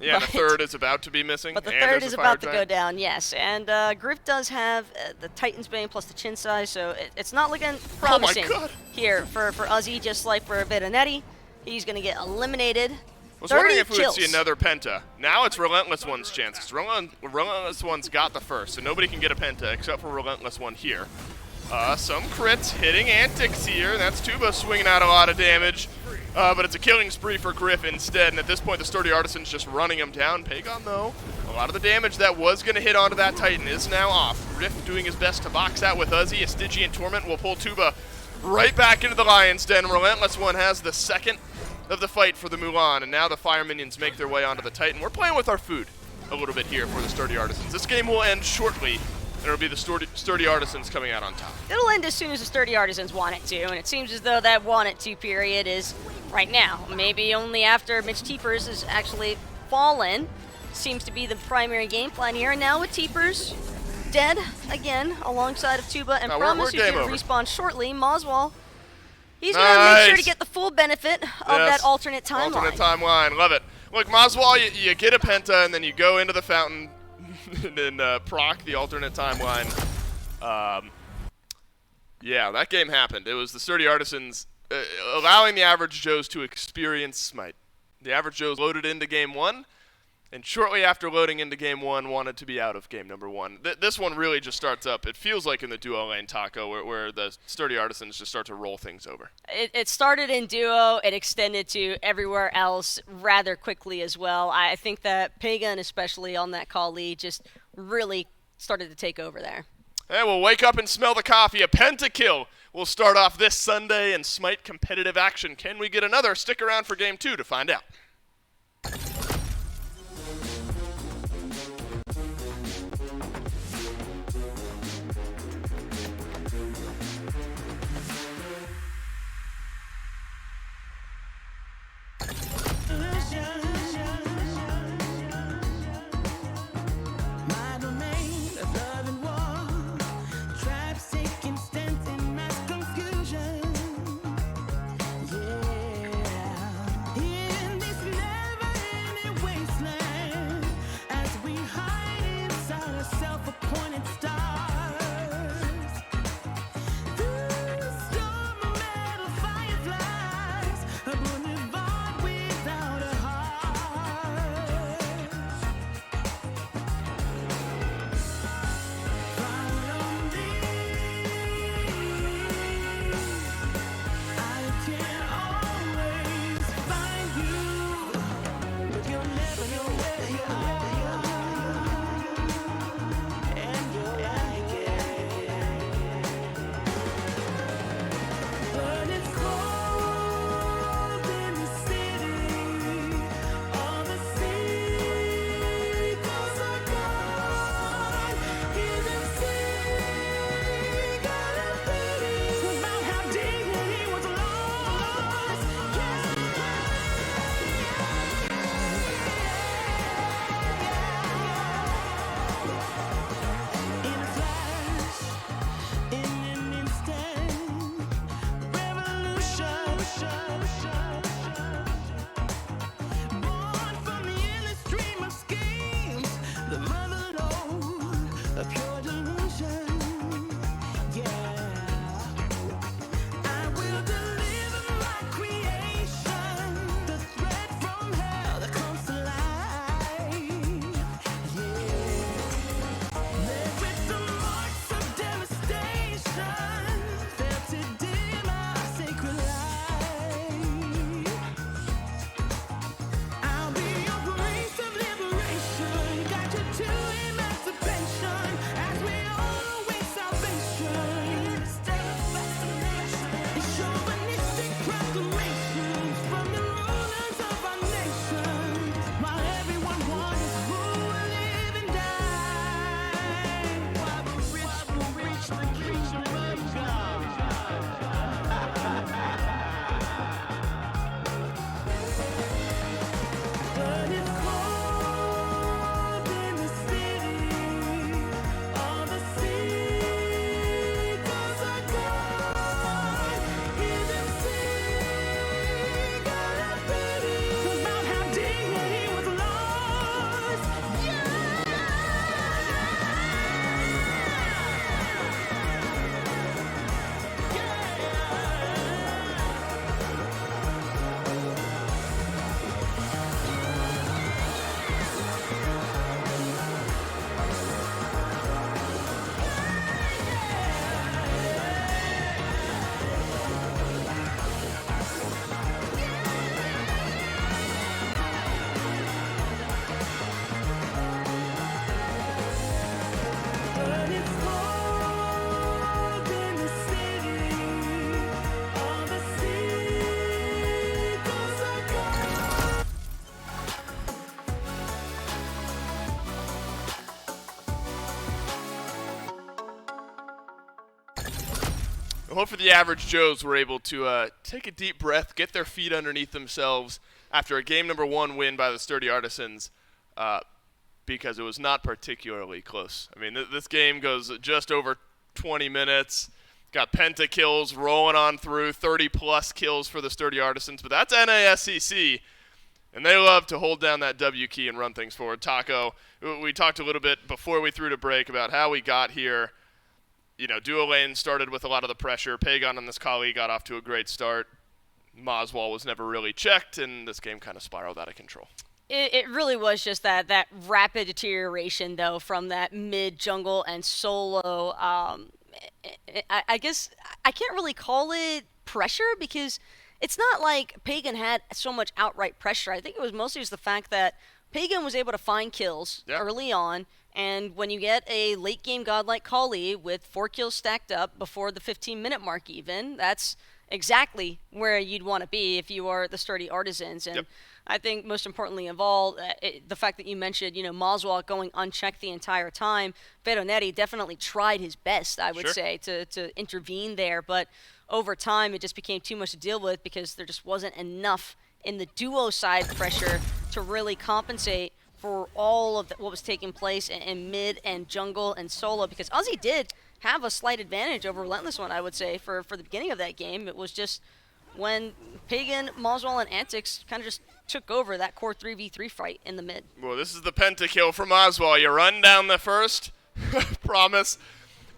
D: Yeah, and the
E: But-
D: third is about to be missing.
E: But the
D: and
E: third
D: there's
E: is
D: a fire
E: about to go
D: giant.
E: down, yes. And Griff does have the Titan's Bane plus the chin size, so it's not looking promising
D: God.
E: here for Uzi, just like for Veronetti. He's going to get eliminated.
D: I was wondering
E: 30
D: if we would
E: kills.
D: see another penta. Now it's Relentless One's chance, because Relentless One's got the first, so nobody can get a penta except for Relentless One here. Some crits hitting antics here. That's Tuba swinging out a lot of damage. But it's a killing spree for Griff instead, and at this point the Sturdy Artisan's just running him down. Pagon, though, a lot of the damage that was going to hit onto that Titan is now off. Griff doing his best to box out with Uzi. A Stygian Torment will pull Tuba right back into the Lion's Den. Relentless One has the second of the fight for the Mulan, and now the Fire Minions make their way onto the Titan. We're playing with our food a little bit here for the Sturdy Artisans. This game will end shortly, and it'll be the Sturdy Artisans coming out on top.
E: It'll end as soon as the Sturdy Artisans want it to, and it seems as though that want it to period is right now. Maybe only after Mitch Teepers has actually fallen. Seems to be the primary game plan here. And now with Teepers dead again alongside of Tuba and
D: No,
E: Promise,
D: we're
E: who's
D: game
E: going to
D: over.
E: respawn shortly. Moswell, he's going to make sure to
D: Nice.
E: get the full benefit of
D: Yes.
E: that alternate timeline.
D: Alternate timeline, love it. Look, Moswell, you get a penta, and then you go into the fountain and then proc the alternate timeline. Yeah, that game happened. It was the Sturdy Artisans allowing the average Joes to experience Smite. The average Joes loaded into game 1, and shortly after loading into game 1, wanted to be out of game number 1. This one really just starts up. It feels like in the duo lane taco where the Sturdy Artisans just start to roll things over.
E: It started in duo. It extended to everywhere else rather quickly as well. I think that Pagan, especially on that call lead, just really started to take over there.
D: Hey, we'll wake up and smell the coffee. A pentakill will start off this Sunday in Smite competitive action. Can we get another? Stick around for game 2 to find out.
F: My domain of love and war, tribes taking stance in mass confusion. Yeah, in this never
D: hopefully the average Joes were able to take a deep breath, get their feet underneath themselves after a game number 1 win by the Sturdy Artisans, because it was not particularly close. I mean, this game goes just over 20 minutes. Got penta kills rolling on through, 30-plus kills for the Sturdy Artisans, but that's NASCC. And they love to hold down that W key and run things forward. Taco, we talked a little bit before we threw to break about how we got here. You know, Duo Lane started with a lot of the pressure. Pagan on this Kali got off to a great start. Moswell was never really checked, and this game kind of spiraled out of control.
E: It really was just that rapid deterioration, though, from that mid-jungle and solo. I guess I can't really call it pressure because it's not like Pagan had so much outright pressure. I think it was mostly just the fact that Pagan was able to find kills early on, and when you get a late-game god like Kali with 4 kills stacked up before the 15-minute mark even, that's exactly where you'd want to be if you are the Sturdy Artisans. And I think most importantly of all, the fact that you mentioned, Moswell going unchecked the entire time. Veronetti definitely tried his best, I would say, to intervene there, but over time it just became too much to deal with because there just wasn't enough in the duo side pressure to really compensate for all of what was taking place in mid and jungle and solo, because Ozzy did have a slight advantage over Relentless One, I would say, for the beginning of that game. It was just when Pagan, Moswell, and Antics kind of just took over that core 3v3 fight in the mid.
D: Well, this is the pentakill from Oswald. You run down the first, Promise,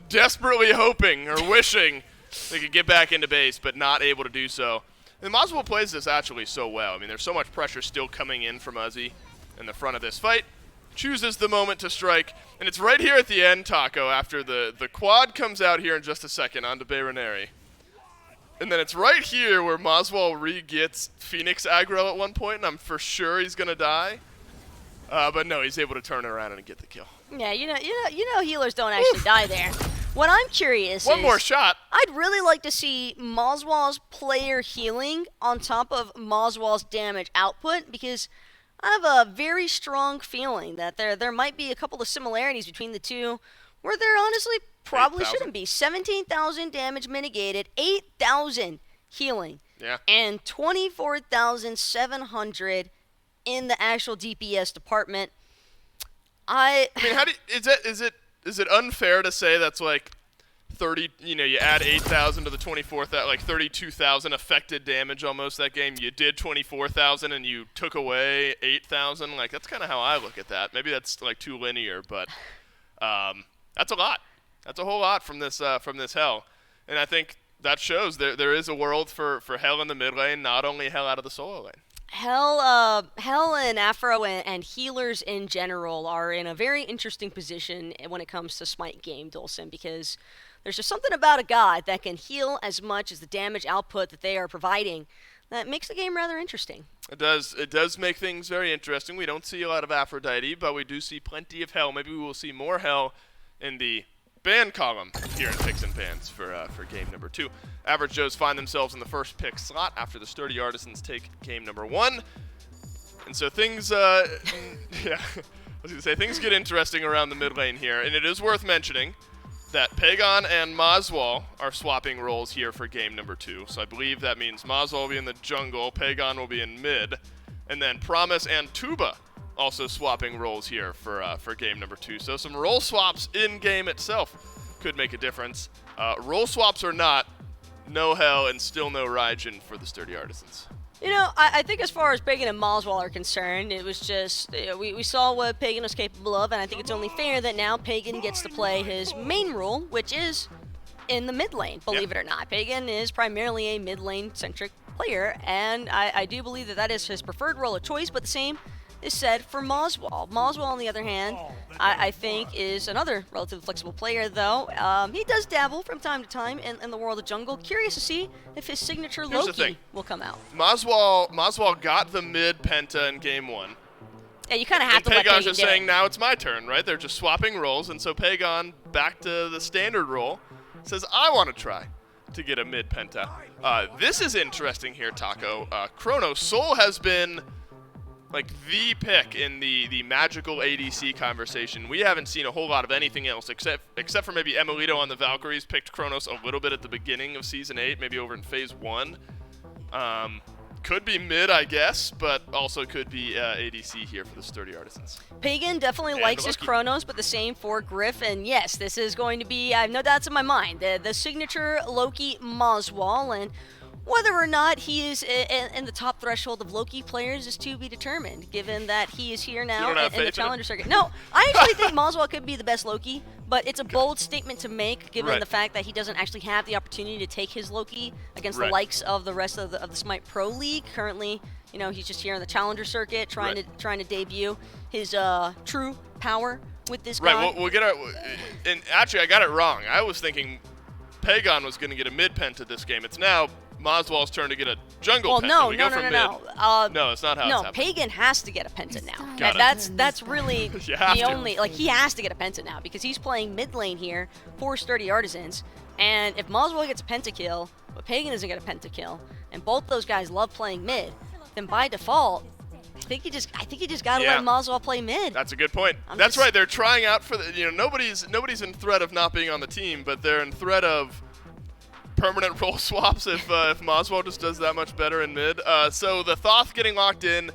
D: desperately hoping or wishing they could get back into base, but not able to do so. And Moswell plays this actually so well. I mean, there's so much pressure still coming in from Ozzy in the front of this fight. Chooses the moment to strike, and it's right here at the end, Taco, after the quad comes out here in just a second onto Bayroneri. And then it's right here where Moswell re-gets Phoenix aggro at one point, and I'm for sure he's going to die. But no, he's able to turn it around and get the kill.
E: Yeah, you know healers don't actually die there. What I'm curious
D: One more shot.
E: I'd really like to see Moswell's player healing on top of Moswell's damage output, because I have a very strong feeling that there might be a couple of similarities between the two where there honestly probably
D: 8,000.
E: shouldn't be. 17,000 damage mitigated, 8,000 healing, and 24,700 in the actual DPS department. I
D: mean, is it unfair to say that's like 30, you add 8,000 to the 24,000, like 32,000 affected damage almost that game. You did 24,000 and you took away 8,000. Like, that's kind of how I look at that. Maybe that's like too linear, but that's a lot. That's a whole lot from this hell. And I think that shows there is a world for hell in the mid lane, not only hell out of the solo lane.
E: Hell and Afro and healers in general are in a very interesting position when it comes to Smite game, Dolson, because there's just something about a god that can heal as much as the damage output that they are providing that makes the game rather interesting.
D: It does make things very interesting. We don't see a lot of Aphrodite, but we do see plenty of hell. Maybe we will see more hell in the ban column here in Picks and Pans for game number 2. Average Joes find themselves in the first pick slot after the Sturdy Artisans take game number 1. And so things, I was going to say, things get interesting around the mid lane here. And it is worth mentioning that Pagan and Moswell are swapping roles here for game number 2. So I believe that means Moswell will be in the jungle, Pagan will be in mid, and then Promise and Tuba also swapping roles here for game number 2. So some role swaps in game itself could make a difference. Role swaps or not, no hell and still no Raijin for the Sturdy Artisans.
E: I think as far as Pagan and Moswell are concerned, it was just, we saw what Pagan was capable of, and I think it's only fair that now Pagan gets to play his main role, which is in the mid lane, believe it or not. Pagan is primarily a mid lane centric player, and I do believe that is his preferred role of choice, but the same is said for Moswell. Moswell, on the other hand, I think is another relatively flexible player, though. He does dabble from time to time in the world of jungle. Curious to see if his signature Loki will come out.
D: Moswell got the mid penta in game 1.
E: Yeah, you kind of have to let
D: Pagan's
E: Pagan
D: just
E: get
D: saying,
E: it.
D: now it's my turn, right? They're just swapping roles, and so Pagan, back to the standard role, says, I want to try to get a mid penta. This is interesting here, Taco. Chrono Soul has been like the pick in the magical ADC conversation. We haven't seen a whole lot of anything else except for maybe Emilito on the Valkyries picked Kronos a little bit at the beginning of Season 8, maybe over in Phase 1. Could be mid, I guess, but also could be ADC here for the Sturdy Artisans.
E: Pagan definitely likes his Kronos, but the same for Griff. And yes, this is going to be, I have no doubts in my mind, the signature Loki Moswall. And whether or not he is in the top threshold of Loki players is to be determined, given that he is here now in the Challenger circuit. No, I actually think Moswall could be the best Loki, but it's a bold statement to make, given the fact that he doesn't actually have the opportunity to take his Loki against the likes of the rest of the Smite Pro League. Currently, you know, he's just here in the Challenger circuit, trying to debut his true power with this guy.
D: Right. We'll get our. And actually, I got it wrong. I was thinking Pagan was going to get a mid penta this game. It's now Moswall's turn to get a jungle penta.
E: No.
D: No, it's not how it's happening.
E: Pagan has to get a penta now.
D: Got it.
E: That's really the only, like, he has to get a penta now because he's playing mid lane here for Sturdy Artisans. And if Moswall gets a pentakill, but Pagan doesn't get a pentakill, and both those guys love playing mid, then by default, I think you just gotta let Moswall play mid.
D: That's a good point. That's right. They're trying out for the. You know, nobody's in threat of not being on the team, but they're in threat of permanent role swaps if Moswall just does that much better in mid. So the Thoth getting locked in.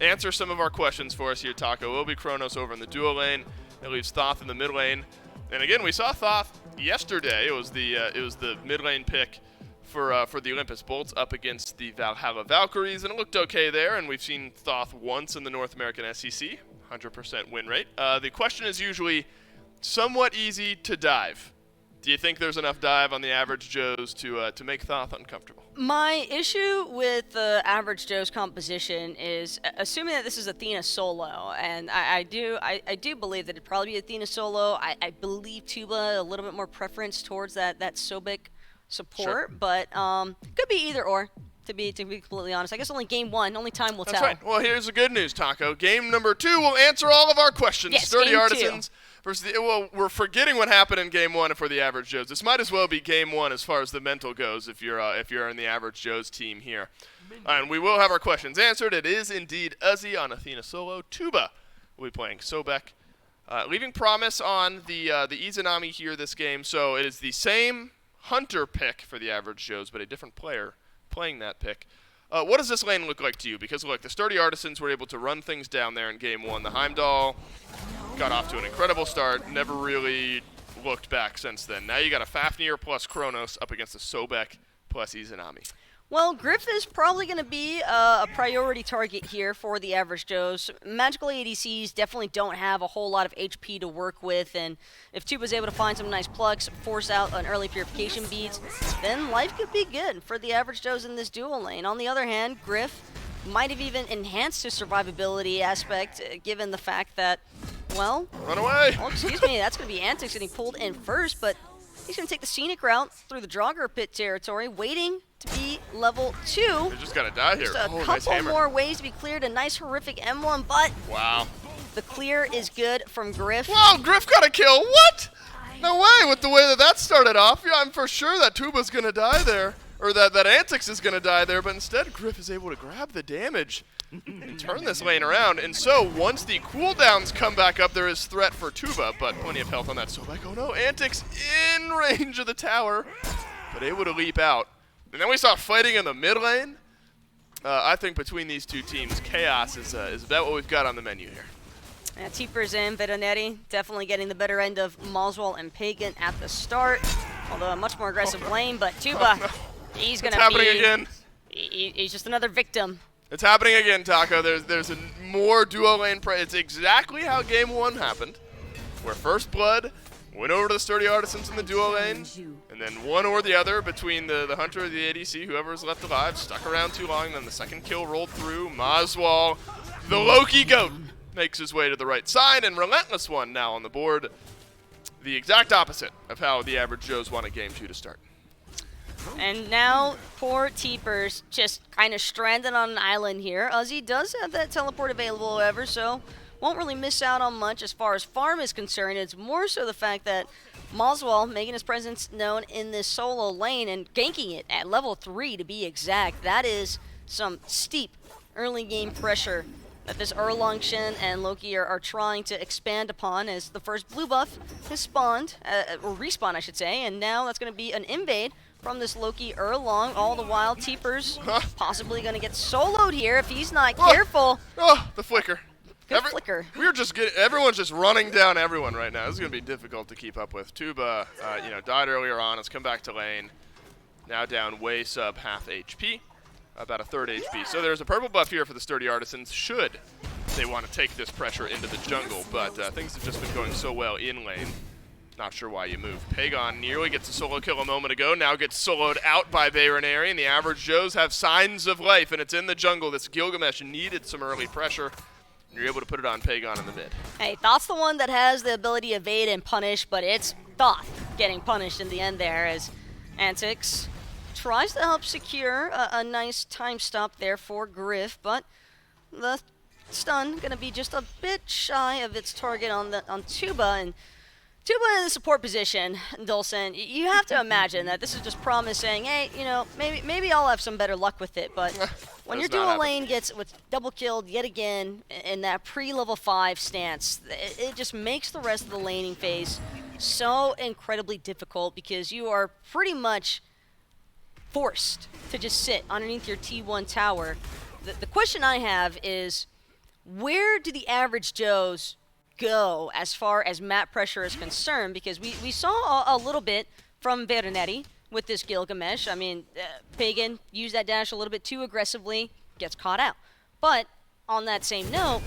D: Answer some of our questions for us here, Taco. Will be Kronos over in the duo lane. It leaves Thoth in the mid lane. And again, we saw Thoth yesterday. It was the mid lane pick for the Olympus Bolts up against the Valhalla Valkyries, and it looked okay there. And we've seen Thoth once in the North American SCC, 100% win rate. The question is usually somewhat easy to dive. Do you think there's enough dive on the average Joes to make Thoth uncomfortable?
E: My issue with the average Joe's composition is, assuming that this is Athena solo, and I do believe that it'd probably be Athena solo. I believe Tuba a little bit more preference towards that Sobek support, but could be either or. To be completely honest, I guess only game one, only time will tell.
D: That's right. Well, here's the good news, Taco. Game number 2 will answer all of our questions.
E: Yes,
D: Sturdy
E: game
D: Artisans versus we're forgetting what happened in game 1 for the average Joes. This might as well be game 1 as far as the mental goes if you're in the average Joes team here. And we will have our questions answered. It is indeed Uzi on Athena solo. Tuba will be playing Sobek. Leaving Promise on the Izanami here this game. So it is the same Hunter pick for the average Joes, but a different player playing that pick. What does this lane look like to you? Because, look, the Sturdy Artisans were able to run things down there in game 1. The Heimdall got off to an incredible start, never really looked back since then. Now you got a Fafnir plus Kronos up against a Sobek plus Izanami.
E: Well, Griff is probably going to be a priority target here for the average Joes. Magical ADCs definitely don't have a whole lot of HP to work with, and if Tuba's able to find some nice plucks, force out an early purification beats, then life could be good for the average Joes in this dual lane. On the other hand, Griff might have even enhanced his survivability aspect, given the fact that, well...
D: Run away!
E: Oh, excuse me, that's going to be Antics getting pulled in first, but he's going to take the scenic route through the Draugr pit territory, waiting to be level 2.
D: You just got to die here.
E: Just a couple more ways to be cleared. A nice horrific M1, but
D: wow,
E: the clear is good from Griff.
D: Wow, Griff got a kill. What? No way. With the way that started off, yeah, I'm for sure that Tuba's going to die there. Or that Antics is going to die there, but instead Griff is able to grab the damage and turn this lane around. And so once the cooldowns come back up, there is threat for Tuba, but plenty of health on that Sobek. Oh no, Antics in range of the tower, but able to leap out. And then we saw fighting in the mid lane. I think between these two teams, chaos is about what we've got on the menu here.
E: Yeah, Teeper's in, Vedonetti definitely getting the better end of Moswall and Pagan at the start. Although a much more aggressive lane, but Tuba, he's going to be...
D: It's happening again.
E: He's just another victim.
D: It's happening again, Taco. There's a more duo lane play. It's exactly how game 1 happened, where First Blood went over to the Sturdy Artisans in the duo lane, and then one or the other between the Hunter or the ADC, whoever was left alive, stuck around too long, and then the second kill rolled through. Moswall, the Loki goat, makes his way to the right side, and Relentless One now on the board. The exact opposite of how the average Joes wanted game 2 to start.
E: And now, poor Teepers just kind of stranded on an island here. Uzi does have that teleport available, however, so won't really miss out on much as far as farm is concerned. It's more so the fact that Moswall making his presence known in this solo lane and ganking it at level 3 to be exact. That is some steep early game pressure that this Erlungshin and Loki are trying to expand upon, as the first blue buff has spawned, or respawned I should say, and now that's going to be an invade from this Loki Erlong. All the while, Teepers possibly going to get soloed here if he's not careful.
D: Oh, the flicker.
E: Good flicker.
D: Everyone's just running down everyone right now. This is going to be difficult to keep up with. Tuba, died earlier on. Has come back to lane. Now down way sub half HP. About a third HP. So there's a purple buff here for the Sturdy Artisans should they want to take this pressure into the jungle. But things have just been going so well in lane. Not sure why you move. Pagon nearly gets a solo kill a moment ago. Now gets soloed out by Bayronary. And the average Joes have signs of life. And it's in the jungle. This Gilgamesh needed some early pressure. You're able to put it on Pagon in the mid.
E: Hey, Thought's the one that has the ability to evade and punish, but it's Thought getting punished in the end there as Antics tries to help secure a nice time stop there for Griff, but the stun going to be just a bit shy of its target on Tuba, and Tuba in the support position, Dulcin, you have to imagine that this is just Promise saying, hey, maybe I'll have some better luck with it, but when your dual lane gets double killed yet again in that pre-level 5 stance, it just makes the rest of the laning phase so incredibly difficult because you are pretty much forced to just sit underneath your T1 tower. The question I have is, where do the average Joes go as far as map pressure is concerned? Because we saw a little bit from Veronetti with this Gilgamesh. I mean, Pagan used that dash a little bit too aggressively, gets caught out. But on that same note,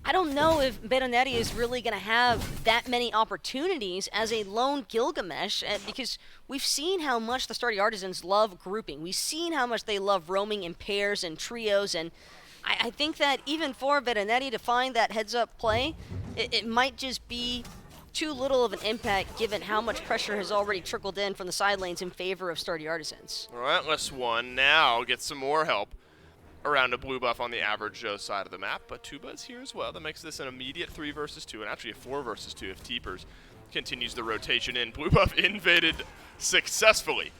E: I don't know if Veronetti is really going to have that many opportunities as a lone Gilgamesh, because we've seen how much the Sturdy Artisans love grouping. We've seen how much they love roaming in pairs and trios, and I think that even for Veronetti to find that heads-up play, it might just be too little of an impact given how much pressure has already trickled in from the side lanes in favor of Sturdy Artisans.
D: Relentless One now gets some more help around a blue buff on the average Joe side of the map, but Tuba is here as well. That makes this an immediate 3 versus 2, and actually a 4 versus 2 if Teepers continues the rotation in. Blue buff invaded successfully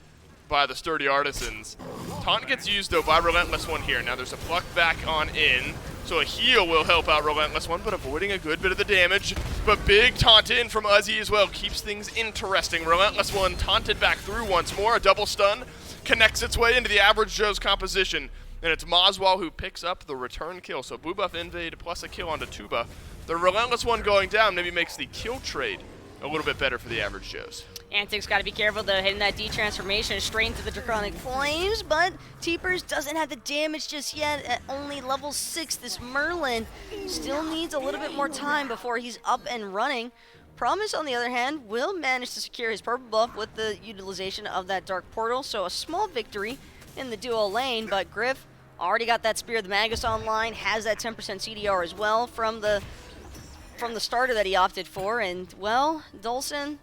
D: by the Sturdy Artisans. Taunt gets used though by Relentless One here. Now there's a pluck back on in, so a heal will help out Relentless One, but avoiding a good bit of the damage. But big taunt in from Uzi as well, keeps things interesting. Relentless One taunted back through once more, a double stun, connects its way into the average Joe's composition, and it's Mazwal who picks up the return kill. So blue buff invade plus a kill onto Tuba. The Relentless One going down maybe makes the kill trade a little bit better for the average Joes.
E: Antics got to be careful though, hitting that D-transformation straight into the Draconic Flames, but Teepers doesn't have the damage just yet at only level 6. This Merlin still needs a little bit more time before he's up and running. Promise, on the other hand, will manage to secure his purple buff with the utilization of that Dark Portal, so a small victory in the dual lane, but Griff already got that Spear of the Magus online, has that 10% CDR as well from the starter that he opted for, and, well, Dulcin,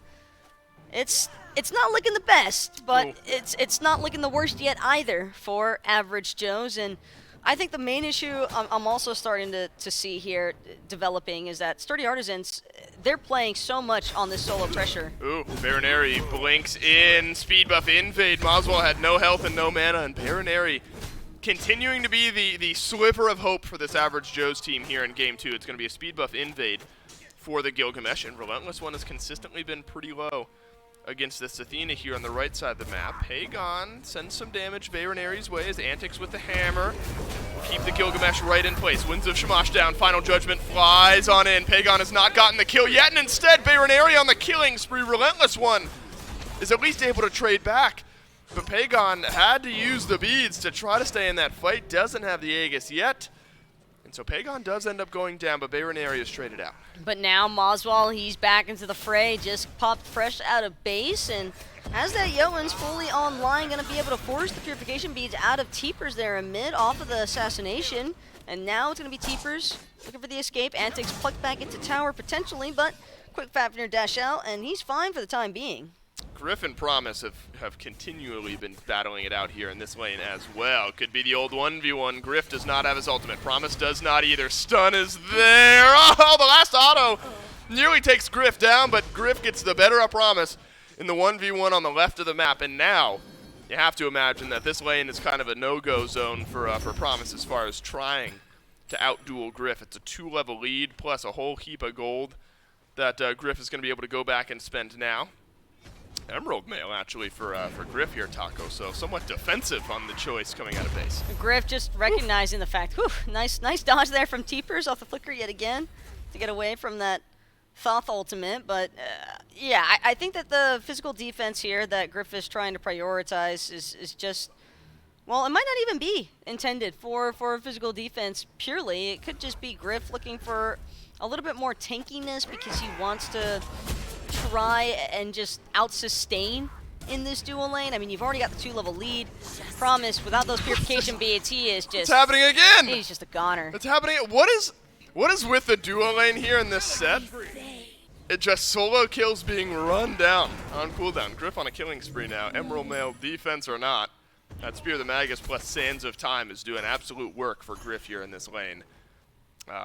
E: it's not looking the best, but it's not looking the worst yet either for average Joes. And I think the main issue I'm also starting to see here developing is that Sturdy Artisans, they're playing so much on this solo pressure.
D: Ooh, Baronary blinks in, speed buff invade. Mazwal had no health and no mana, and Baronary continuing to be the sliver of hope for this average Joe's team here in game 2. It's going to be a speed buff invade for the Gilgamesh, and Relentless One has consistently been pretty low against this Athena here on the right side of the map. Pagon sends some damage Bayronary's way as Antics with the hammer will keep the Gilgamesh right in place. Winds of Shamash down, Final Judgment flies on in. Pagon has not gotten the kill yet, and instead Bayronary on the killing spree. Relentless One is at least able to trade back, but Pagon had to use the beads to try to stay in that fight. Doesn't have the Aegis yet, and so Pagon does end up going down, but Bayronary is traded out.
E: But now Mazwal, he's back into the fray, just popped fresh out of base, and as that Yoan's fully online, going to be able to force the Purification Beads out of Teepers there in mid off of the assassination, and now it's going to be Teepers looking for the escape. Antics plucked back into tower potentially, but quick Fafnir dash out, and he's fine for the time being.
D: Griff and Promise have continually been battling it out here in this lane as well. Could be the old 1v1. Griff does not have his ultimate. Promise does not either. Stun is there. Oh, the last auto nearly takes Griff down, but Griff gets the better of Promise in the 1v1 on the left of the map. And now you have to imagine that this lane is kind of a no-go zone for Promise as far as trying to outduel Griff. It's a 2-level lead plus a whole heap of gold that Griff is going to be able to go back and spend now. Emerald Mail, actually, for Griff here, Taco. So somewhat defensive on the choice coming out of base.
E: Griff just recognizing the fact. Whew, nice dodge there from Teepers off the flicker yet again to get away from that Thoth ultimate. But, yeah, I think that the physical defense here that Griff is trying to prioritize is just, well, it might not even be intended for physical defense purely. It could just be Griff looking for a little bit more tankiness because he wants to try and just out-sustain in this dual lane. I mean, you've already got the 2-level lead. Promise, without those purification beads, he is just...
D: It's happening again!
E: He's just a goner.
D: It's happening. What is with the duo lane here in this set? It just solo kills being run down on cooldown. Griff on a killing spree now. Emerald Mail, defense or not. That Spear of the Magus plus Sands of Time is doing absolute work for Griff here in this lane.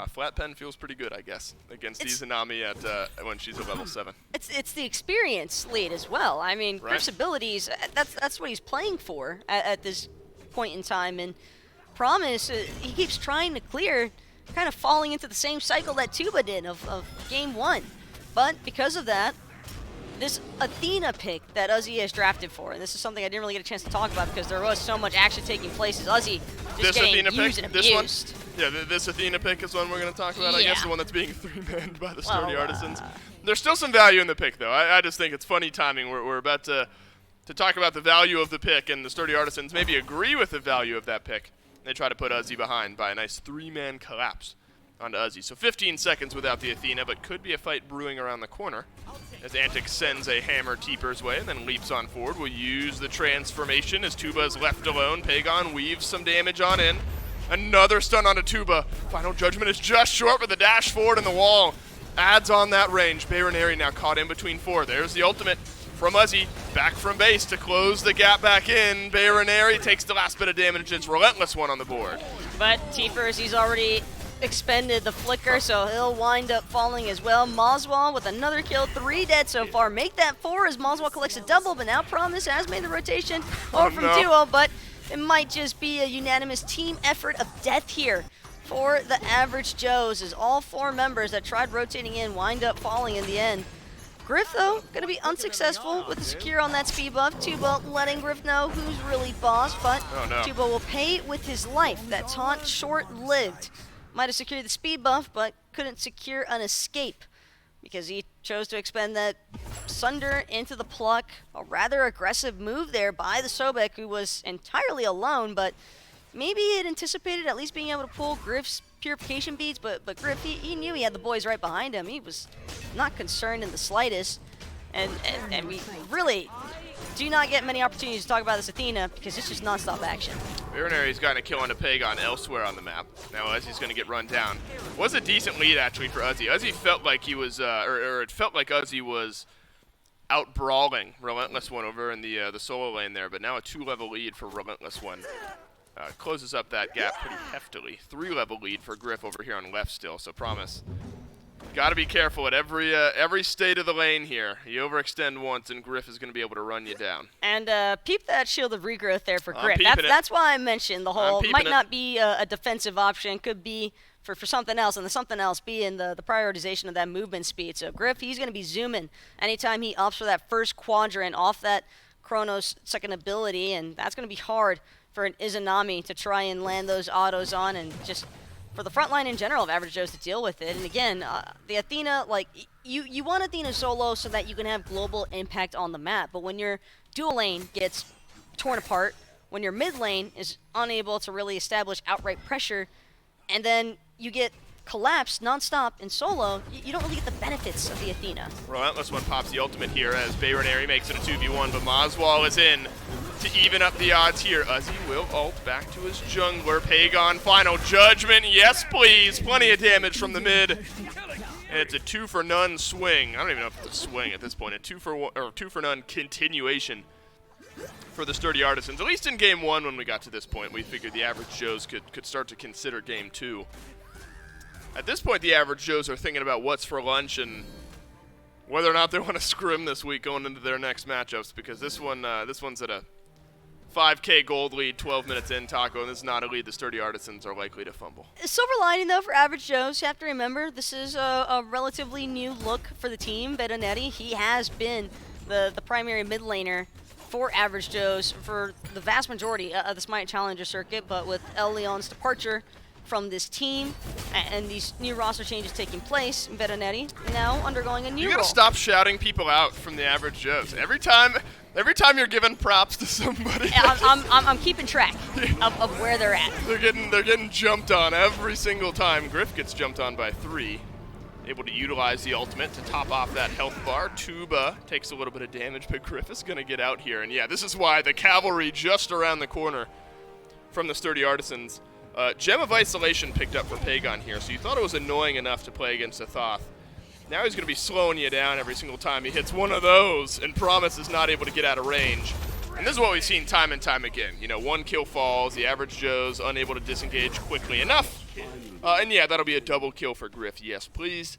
D: Flat Pen feels pretty good, I guess, against Izanami at when she's at level 7.
E: It's the experience lead as well. I mean,
D: Right.
E: Griff's abilities, that's what he's playing for at this point in time. And Promise, he keeps trying to clear, kind of falling into the same cycle that Tuba did of game 1. But because of that, this Athena pick that Uzi has drafted for, and this is something I didn't really get a chance to talk about because there was so much action taking place, is Uzi just
D: This
E: getting
D: Athena
E: used
D: pick,
E: and
D: this one?
E: abused.
D: Yeah, this Athena pick is one we're going to talk about, I guess,
E: Yeah.
D: the one that's being 3-manned by the Sturdy
E: Well,
D: Artisans. There's still some value in the pick, though. I just think it's funny timing. We're about to talk about the value of the pick, and the Sturdy Artisans maybe agree with the value of that pick. They try to put Uzi behind by a nice 3-man collapse onto Uzi. So 15 seconds without the Athena, but could be a fight brewing around the corner. As Antic sends a hammer Teeper's way and then leaps on forward. Will use the transformation as Tuba is left alone. Pagon weaves some damage on in. Another stun onto Tuba. Final Judgment is just short with the dash forward and the wall. Adds on that range. Bayronari now caught in between 4. There's the ultimate from Uzi. Back from base to close the gap back in. Bayronari takes the last bit of damage. It's Relentless one on the board.
E: But Teepers, he's already expended the flicker, so he'll wind up falling as well. Moswell with another kill, 3 dead so far. Make that 4 as Moswell collects a double, but now Promise has made the rotation over from
D: no.
E: duo, but it might just be a unanimous team effort of death here for the Average Joes, as all 4 members that tried rotating in wind up falling in the end. Griff, though, going to be unsuccessful with the secure on that speed buff. Tuba letting Griff know who's really boss, but
D: Oh, no.
E: Tuba will pay with his life. That taunt short-lived. Might have secured the speed buff, but couldn't secure an escape because he chose to expend that Sunder into the pluck. A rather aggressive move there by the Sobek, who was entirely alone, but maybe he had anticipated at least being able to pull Griff's purification beads, but Griff, he knew he had the boys right behind him. He was not concerned in the slightest, and we really do not get many opportunities to talk about this Athena because it's just non-stop action.
D: Bayronari's gotten a kill on a Pagon elsewhere on the map. Now Uzi's going to get run down. Was a decent lead, actually, for Uzi. Uzi felt like he was, or it felt like Uzi was out-brawling Relentless One over in the solo lane there, but now a 2-level lead for Relentless One. Closes up that gap pretty heftily. 3-level lead for Griff over here on left still, so Promise. Got to be careful at every state of the lane here. You overextend once, and Griff is going to be able to run you down.
E: And peep that shield of regrowth there for
D: I'm
E: Griff.
D: peeping it.
E: That's why I mentioned the whole
D: peeping
E: might
D: it.
E: not be a defensive option, could be for something else, and the something else being the prioritization of that movement speed. So Griff, he's going to be zooming anytime he opts for that first quadrant off that Chronos second ability, and that's going to be hard for an Izanami to try and land those autos on, and just for the front line in general of Average Joes to deal with it. And again, the Athena, like, you want Athena solo so that you can have global impact on the map, but when your dual lane gets torn apart, when your mid lane is unable to really establish outright pressure, and then you get collapsed non-stop in solo, you don't really get the benefits of the Athena.
D: Relentless One pops the ultimate here as Bayronari makes it a 2v1, but Moswell is in to even up the odds here. Uzi will ult back to his jungler. Pagon, Final Judgment, yes please. Plenty of damage from the mid. And it's a 2-for-none swing. I don't even know if it's a swing at this point. A 2-for-none continuation for the Sturdy Artisans. At least in game 1 when we got to this point, we figured the Average Joes could start to consider game 2. At this point, the Average Joes are thinking about what's for lunch and whether or not they want to scrim this week going into their next matchups, because this one's at a 5K gold lead, 12 minutes in, Taco, and this is not a lead the Sturdy Artisans are likely to fumble.
E: Silver lining, though, for Average Joe's. You have to remember, this is a relatively new look for the team. Bedonetti, he has been the primary mid laner for Average Joe's for the vast majority of the Smite Challenger circuit, but with El Leon's departure from this team and these new roster changes taking place, Bedonetti now undergoing a new
D: You
E: role.
D: gotta stop shouting people out from the Average Joes. Every time you're giving props to somebody,
E: I'm keeping track of where they're at.
D: they're getting jumped on every single time. Griff gets jumped on by 3. Able to utilize the ultimate to top off that health bar. Tuba takes a little bit of damage, but Griff is gonna get out here. And yeah, this is why the cavalry just around the corner from the Sturdy Artisans. Gem of Isolation picked up for Pagon here, so you thought it was annoying enough to play against a Thoth. Now he's going to be slowing you down every single time he hits one of those, and Promise is not able to get out of range. And this is what we've seen time and time again. You know, 1 kill falls, the Average Joe's unable to disengage quickly enough. And yeah, that'll be a double kill for Griff. Yes, please.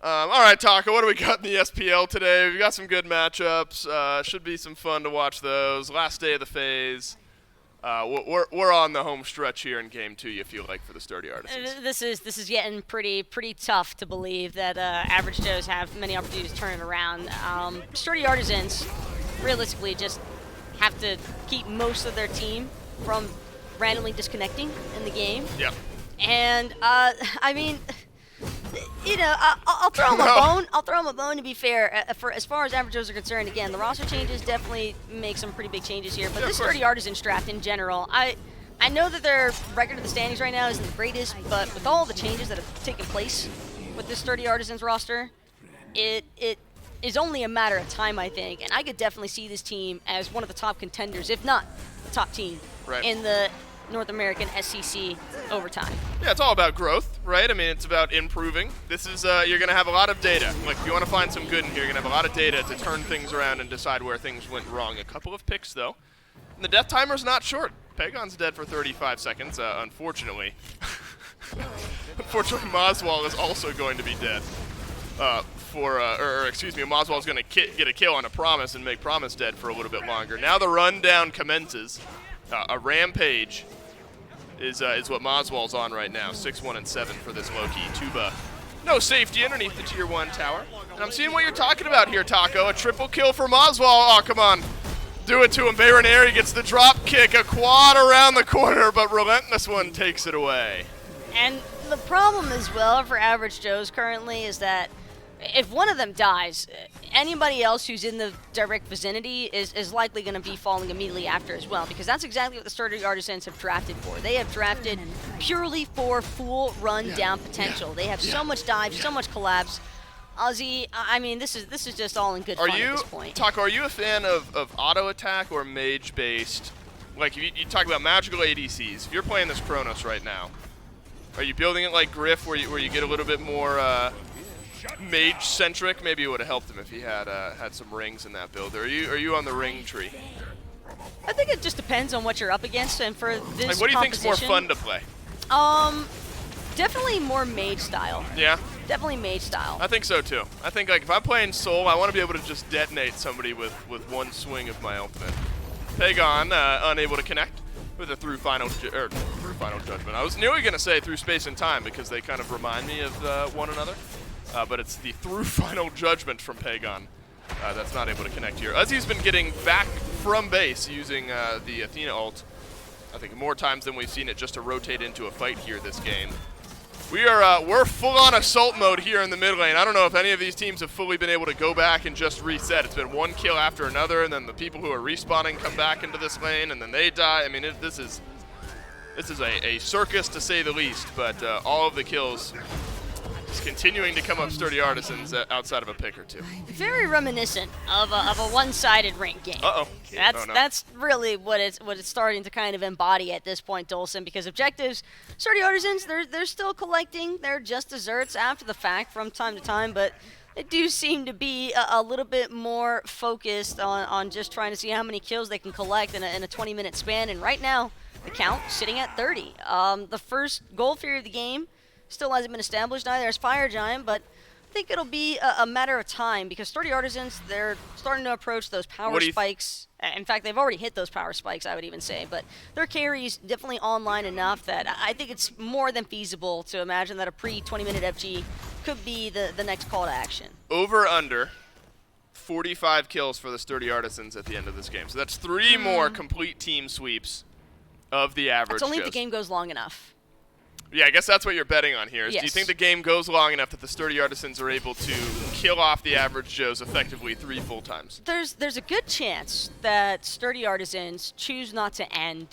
D: All right, Taco, what do we got in the SPL today? We've got some good matchups. Should be some fun to watch those. Last day of the phase. We're on the home stretch here in Game 2, you feel like, for the Sturdy Artisans.
E: This is getting pretty tough to believe that Average Joes have many opportunities to turn it around. Sturdy Artisans realistically just have to keep most of their team from randomly disconnecting in the game.
D: Yep.
E: And I mean, you know, I'll throw him a bone. I'll throw him a bone, to be fair. For as far as Average Joes are concerned, again, the roster changes definitely make some pretty big changes here. But
D: Yeah,
E: this
D: of course.
E: Sturdy Artisans draft in general, I know that their record of the standings right now isn't the greatest, but with all the changes that have taken place with this Sturdy Artisans roster, it is only a matter of time, I think. And I could definitely see this team as one of the top contenders, if not the top team,
D: Right.
E: in the North American SCC over time.
D: Yeah, it's all about growth, right? I mean, it's about improving. This is, you're going to have a lot of data. Like, if you want to find some good in here, you're going to have a lot of data to turn things around and decide where things went wrong. A couple of picks, though. And the death timer's not short. Pagon's dead for 35 seconds, unfortunately. Unfortunately, Moswall is also going to be dead. Excuse me, Moswall's going to get a kill on a Promise and make Promise dead for a little bit longer. Now the rundown commences. A rampage is what Moswall's on right now. 6-1 and 7 for this Loki. Tuba, no safety underneath the tier 1 tower. And I'm seeing what you're talking about here, Taco. A triple kill for Moswall. Oh, come on. Do it to him. Baronary gets the drop kick. A quad around the corner, but Relentless One takes it away.
E: And the problem as well for Average Joe's currently is that if one of them dies, anybody else who's in the direct vicinity is likely going to be falling immediately after as well, because that's exactly what the Sturdy Artisans have drafted for. They have drafted purely for full run-down potential. They have so much dive, so much collabs. Ozzy, I mean, this is just all in good fun at this point.
D: Taco, are you a fan of auto attack or mage-based? Like, you talk about magical ADCs. If you're playing this Chronos right now, are you building it like Griff, where you get a little bit more mage-centric? Maybe it would have helped him if he had some rings in that build. Or are you on the ring tree?
E: I think it just depends on what you're up against, and for this
D: Like, what do you think's more
E: composition,
D: fun to play?
E: Definitely more mage style.
D: Yeah,
E: Definitely mage style.
D: I think so too. I think, like, if I'm playing Soul, I want to be able to just detonate somebody with one swing of my ultimate. Pagon unable to connect with a through final judgment. I was nearly gonna say through space and time because they kind of remind me of one another, but it's the through final judgment from Pagon that's not able to connect here. Uzzy's been getting back from base using the Athena ult, I think more times than we've seen it, just to rotate into a fight here this game. We're full on assault mode here in the mid lane. I don't know if any of these teams have fully been able to go back and just reset. It's been one kill after another, and then the people who are respawning come back into this lane, and then they die. I mean, this is a circus to say the least. But all of the kills is continuing to come up Sturdy Artisans outside of a pick or two.
E: Very reminiscent of a one-sided rank game.
D: Uh-oh.
E: That's really what it's starting to kind of embody at this point, Dolson, because objectives, Sturdy Artisans, they're still collecting their just desserts after the fact from time to time, but they do seem to be a little bit more focused on just trying to see how many kills they can collect in a 20-minute span, and right now, the count sitting at 30. The first gold fairy of the game still hasn't been established, neither has Fire Giant, but think it'll be a matter of time because Sturdy Artisans, they're starting to approach those power spikes. In fact, they've already hit those power spikes, I would even say. But their carry's definitely online enough that I think it's more than feasible to imagine that a pre-20-minute FG could be the next call to action.
D: Over under 45 kills for the Sturdy Artisans at the end of this game. So that's 3 more complete team sweeps of the average.
E: It's only if
D: Joes.
E: the game goes long enough.
D: Yeah, I guess that's what you're betting on here. Is
E: Yes.
D: Do you think the game goes long enough that the Sturdy Artisans are able to kill off the average Joes effectively 3 full times?
E: There's a good chance that Sturdy Artisans choose not to end.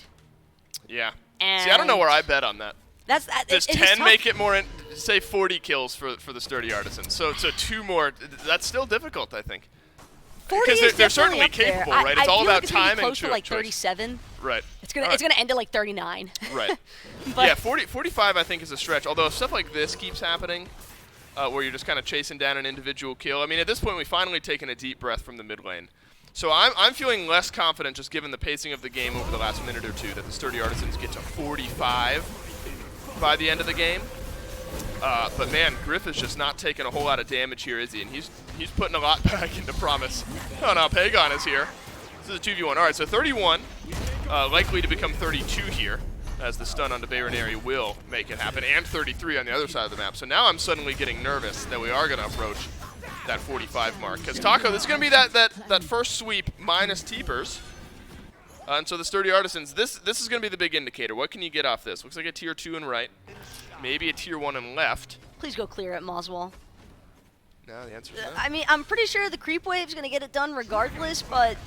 D: Yeah.
E: And
D: See, I don't know where I bet on that.
E: Does
D: Does 10 make it more, say 40 kills for the Sturdy Artisans? So 2 more, that's still difficult, I think.
E: 40
D: Because
E: is
D: they're
E: definitely
D: certainly
E: up there.
D: capable, right? It's
E: I
D: all
E: feel
D: about
E: like it's gonna
D: time
E: be
D: and
E: close to like
D: choice.
E: 37.
D: Right.
E: It's gonna
D: All right.
E: end at like 39.
D: Right.
E: But
D: Yeah, 45 I think is a stretch. Although if stuff like this keeps happening, where you're just kind of chasing down an individual kill. I mean, at this point, we've finally taken a deep breath from the mid lane. So I'm feeling less confident, just given the pacing of the game over the last minute or two, that the Sturdy Artisans get to 45 by the end of the game. But man, Griff is just not taking a whole lot of damage here, is he? And he's putting a lot back into Promise. Oh no, Pagon is here. This is a 2v1. All right, so 31, likely to become 32 here, as the stun onto Bayronary will make it happen, and 33 on the other side of the map. So now I'm suddenly getting nervous that we are going to approach that 45 mark. Because Taco, this is going to be that first sweep minus Teepers. And so the Sturdy Artisans, this is going to be the big indicator. What can you get off this? Looks like a tier 2 in right, maybe a tier 1 in left.
E: please go clear at Moswell.
D: No, the answer is no.
E: I mean, I'm pretty sure the creep wave's gonna get it done regardless, but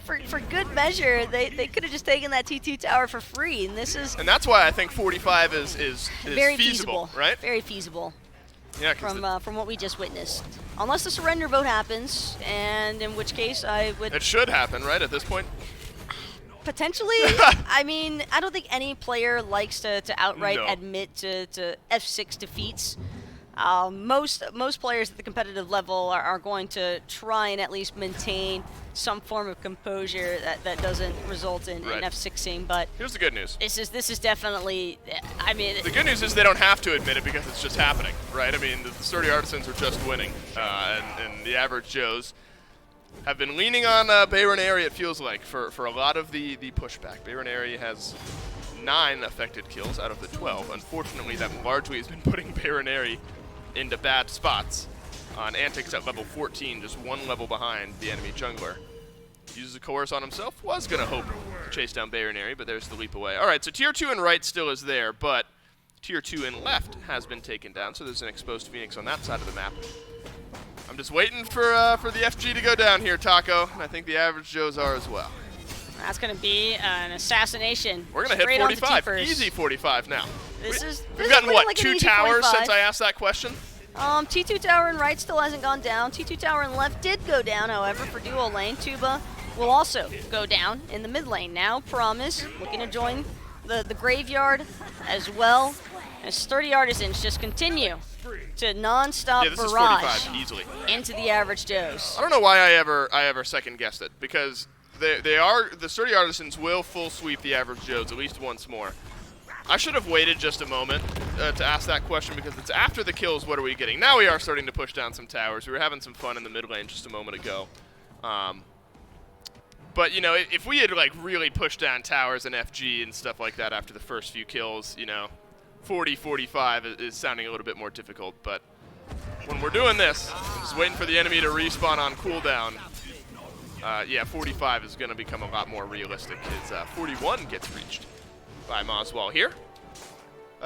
E: for good measure, they could have just taken that T2 tower for free, and this is
D: And that's why I think 45 is
E: very
D: feasible, right?
E: Very feasible
D: Yeah, 'cause
E: from what we just witnessed. Unless the surrender vote happens, and in which case I would
D: it should happen, right, at this point?
E: potentially. I mean, I don't think any player likes to outright
D: No.
E: admit to F6 defeats. Most players at the competitive level are going to try and at least maintain some form of composure that doesn't result in
D: Right.
E: F6ing. But
D: Here's the good news.
E: this is definitely. I mean,
D: The good news is they don't have to admit it because it's just happening, right? I mean, the Sturdy Artisans are just winning, and the average Joes have been leaning on Bayronary, it feels like, for a lot of the pushback. Bayronary has 9 affected kills out of the 12. Unfortunately, that largely has been putting Bayronary into bad spots. On Antics at level 14, just 1 level behind the enemy jungler. Uses a coerce on himself, was going to hope to chase down Bayronary, but there's the leap away. All right, so tier 2 in right still is there, but tier 2 in left has been taken down, so there's an exposed Phoenix on that side of the map. I'm just waiting for the FG to go down here, Taco, and I think the average Joes are as well.
E: that's going to be an assassination.
D: We're going to hit
E: straight onto
D: 45,
E: Teepers.
D: easy 45 now.
E: We've
D: We've gotten, what, 2 towers since I asked that question?
E: T2 tower in right still hasn't gone down. T2 tower in left did go down, however, for dual lane. Tuba will also go down in the mid lane. Now Promise looking to join the graveyard as well. As Sturdy Artisans just continue to non-stop
D: Yeah, this is
E: barrage
D: 45 easily.
E: into the average Joes.
D: I don't know why I ever second guessed it, because the Sturdy Artisans will full sweep the average Joes at least once more. I should have waited just a moment to ask that question, because it's after the kills, what are we getting? Now we are starting to push down some towers. We were having some fun in the mid lane just a moment ago. But, you know, if we had, like, really pushed down towers and FG and stuff like that after the first few kills, you know, 40, 45 is sounding a little bit more difficult. But when we're doing this, just waiting for the enemy to respawn on cooldown, yeah, 45 is going to become a lot more realistic, as 41 gets reached by Moswell here.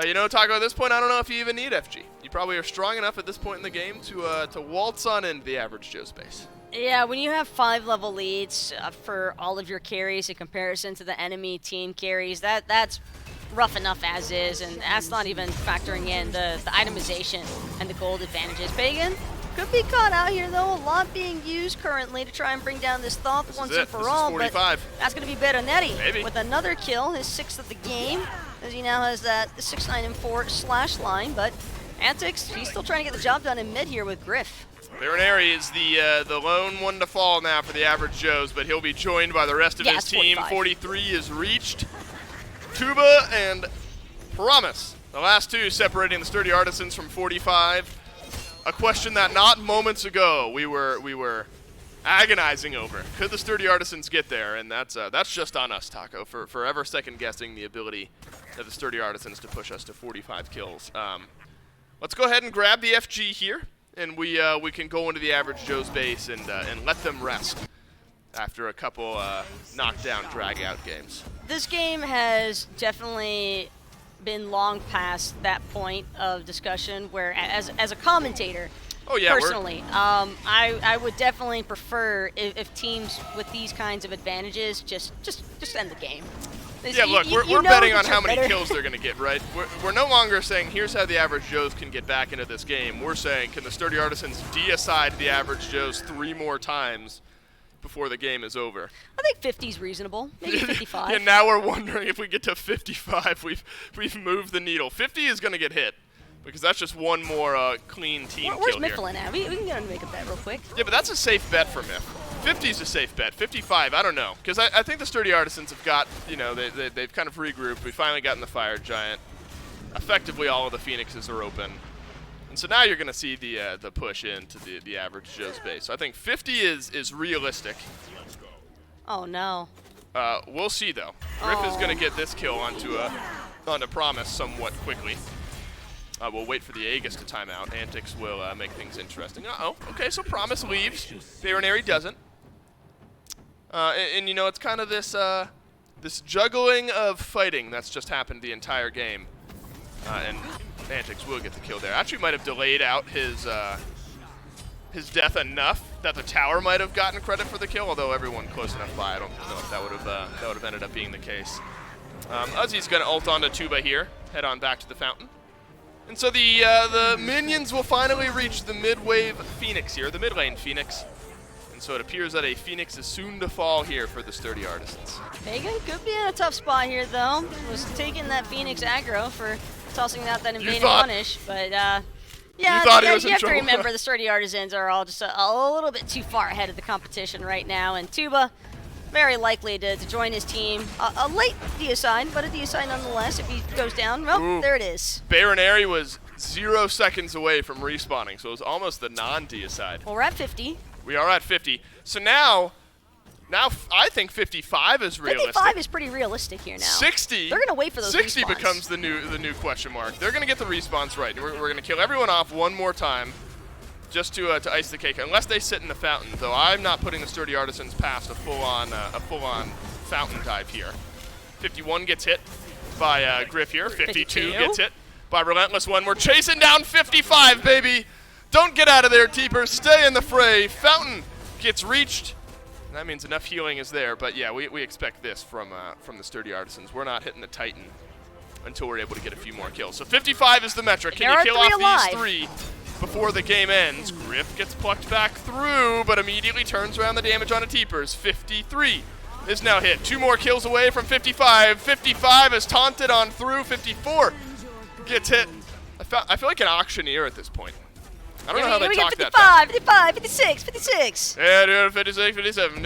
D: You know, Taco, at this point, I don't know if you even need FG. You probably are strong enough at this point in the game to waltz on into the average Joe space.
E: Yeah, when you have 5 level leads for all of your carries in comparison to the enemy team carries, that's rough enough as is, and that's not even factoring in the itemization and the gold advantages. Pagan could be caught out here, though. A lot being used currently to try and bring down this Thoth once and for all. But that's going to be Bayronary with another kill, his 6th of the game, as he now has that 6-9 and 4 slash line. But Antics, he's still trying to get the job done in mid here with Griff.
D: Bayronary is the lone one to fall now for the average Joes, but he'll be joined by the rest of his team.
E: 45.
D: 43 is reached. Tuba and Promise, the last two separating the Sturdy Artisans from 45. a question that not moments ago we were agonizing over. Could the Sturdy Artisans get there? And that's just on us, Taco, for forever second-guessing the ability of the Sturdy Artisans to push us to 45 kills. Let's go ahead and grab the FG here, and we can go into the Average Joe's base and let them rest after a couple knockdown, drag-out games.
E: This game has definitely been long past that point of discussion where, as a commentator,
D: Oh yeah,
E: personally, I would definitely prefer if teams with these kinds of advantages just end the game.
D: Yeah, look, we're betting on how many kills they're going to get, right? We're no longer saying, here's how the Average Joes can get back into this game. We're saying, can the Sturdy Artisans de-aside the Average Joes 3 more times before the game is over?
E: I think 50 is reasonable, maybe 55.
D: And now we're wondering if we get to 55, we've moved the needle. 50 is going to get hit, because that's just one more clean team
E: Where's
D: kill here.
E: Mifflin at? We can get him to make a bet real quick.
D: Yeah, but that's a safe bet for Miff. 50 is a safe bet. 55, I don't know. Because I think the Sturdy Artisans have got, they've kind of regrouped. We finally gotten the Fire Giant. Effectively, all of the Phoenixes are open. And so now you're going to see the push into the Average Joe's base. So I think 50 is realistic.
E: Oh, no.
D: We'll see, though. Griff is going to get this kill onto Promise somewhat quickly. We'll wait for the Aegis to time out. Antics will make things interesting. Uh-oh. Okay, so Promise leaves. Baronary doesn't. And it's kind of this this juggling of fighting that's just happened the entire game. And Antics will get the kill there. Actually might have delayed out his death enough that the tower might have gotten credit for the kill, although everyone close enough by, I don't know if that would have ended up being the case. Uzi's going to ult onto Tuba here, head on back to the fountain. And so the minions will finally reach the mid-wave Phoenix here, the mid-lane Phoenix. And so it appears that a Phoenix is soon to fall here for the Sturdy Artisans.
E: Pagan could be in a tough spot here, though. Was taking that Phoenix aggro for tossing out that invading punish, but yeah, you have to remember the Sturdy Artisans are all just a little bit too far ahead of the competition right now, and Tuba very likely to join his team. A late deicide, but a deicide nonetheless if he goes down. Well, there it is.
D: Baronary was 0 seconds away from respawning, so it was almost the non-deicide.
E: Well, we're at 50.
D: We are at 50. So now I think 55 is realistic.
E: 55 is pretty realistic here now.
D: 60.
E: They're gonna wait for those
D: 60
E: respawns.
D: becomes the new question mark. They're gonna get the respawns right. We're gonna kill everyone off one more time, just to ice the cake. Unless they sit in the fountain, though, I'm not putting the Sturdy Artisans past a full-on fountain dive here. 51 gets hit by Griff here. 52 gets hit by Relentless One. We're chasing down 55, baby. Don't get out of there, Teepers. Stay in the fray. Fountain gets reached. That means enough healing is there, but yeah, we expect this from the Sturdy Artisans. We're not hitting the Titan until we're able to get a few more kills. So 55 is the metric. Can you kill off these 3 before the game ends? Griff gets plucked back through, but immediately turns around the damage on a Teepers. 53 is now hit. 2 more kills away from 55. 55 is taunted on through. 54 gets hit. I feel like an auctioneer at this point. I don't know how they talk that fast.
E: 55, 56.
D: Yeah, dude, 56, 57,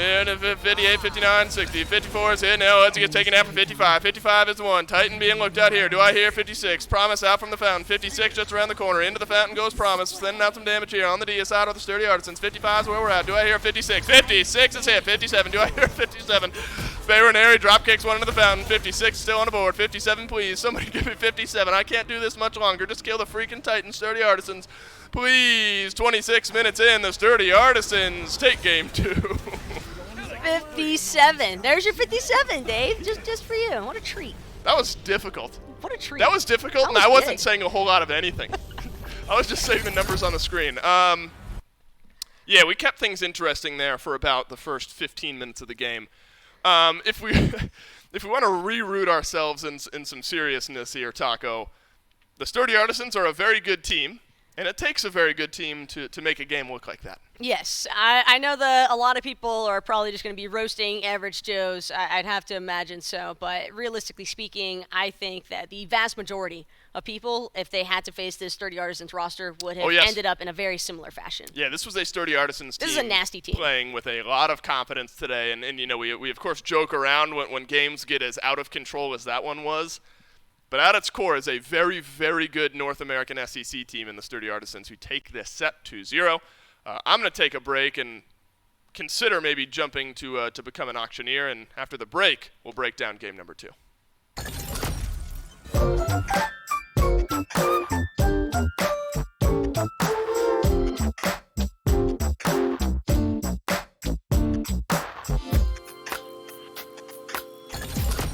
D: 58, 59, 60, 54 is hit. Now Uzi gets taken out for 55. 55 is the one. Titan being looked at here. Do I hear 56? Promise out from the fountain. 56 just around the corner. Into the fountain goes Promise. Sending out some damage here on the D side of the Sturdy Artisans. 55 is where we're at. Do I hear 56? 56 is hit. 57. Do I hear 57? Baronary drop kicks one into the fountain. 56 still on the board. 57, please. Somebody give me 57. I can't do this much longer. Just kill the freaking Titan, Sturdy Artisans. Please, 26 minutes in, the Sturdy Artisans take game 2.
E: 57. There's your 57, Dave. Just for you. What a treat.
D: That was difficult.
E: What a treat.
D: That was difficult,
E: That
D: and
E: was
D: I wasn't
E: big.
D: saying a whole lot of anything. I was just saying the numbers on the screen. Yeah, we kept things interesting there for about the first 15 minutes of the game. If we want to reroute ourselves in some seriousness here, Taco, the Sturdy Artisans are a very good team. And it takes a very good team to make a game look like that.
E: Yes, I know that a lot of people are probably just going to be roasting Average Joes. I'd have to imagine so. But realistically speaking, I think that the vast majority of people, if they had to face this Sturdy Artisans roster, would have ended up in a very similar fashion.
D: Yeah, this was a Sturdy Artisans team.
E: This is a nasty team.
D: Playing with a lot of confidence today. And we of course joke around when games get as out of control as that one was. but at its core is a very, very good North American SCC team in the Sturdy Artisans who take this set 2-0. I'm going to take a break and consider maybe jumping to become an auctioneer, and after the break, we'll break down game number 2.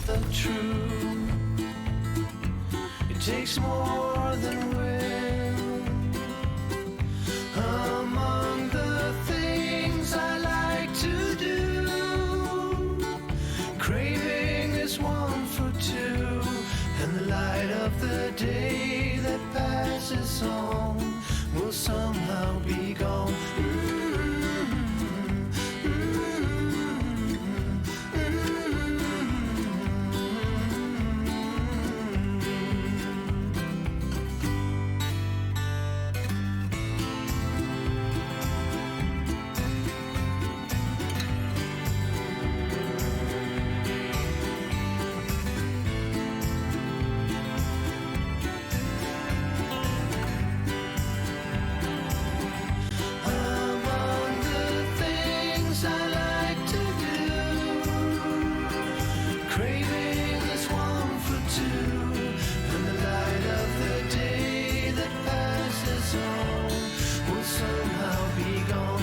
F: The truth, it takes more than will. Among the things I like to do, craving is one for two, and the light of the day that passes on will somehow be gone. Among the things I like to do, craving is one for two, and the light of the day that passes on will somehow be gone.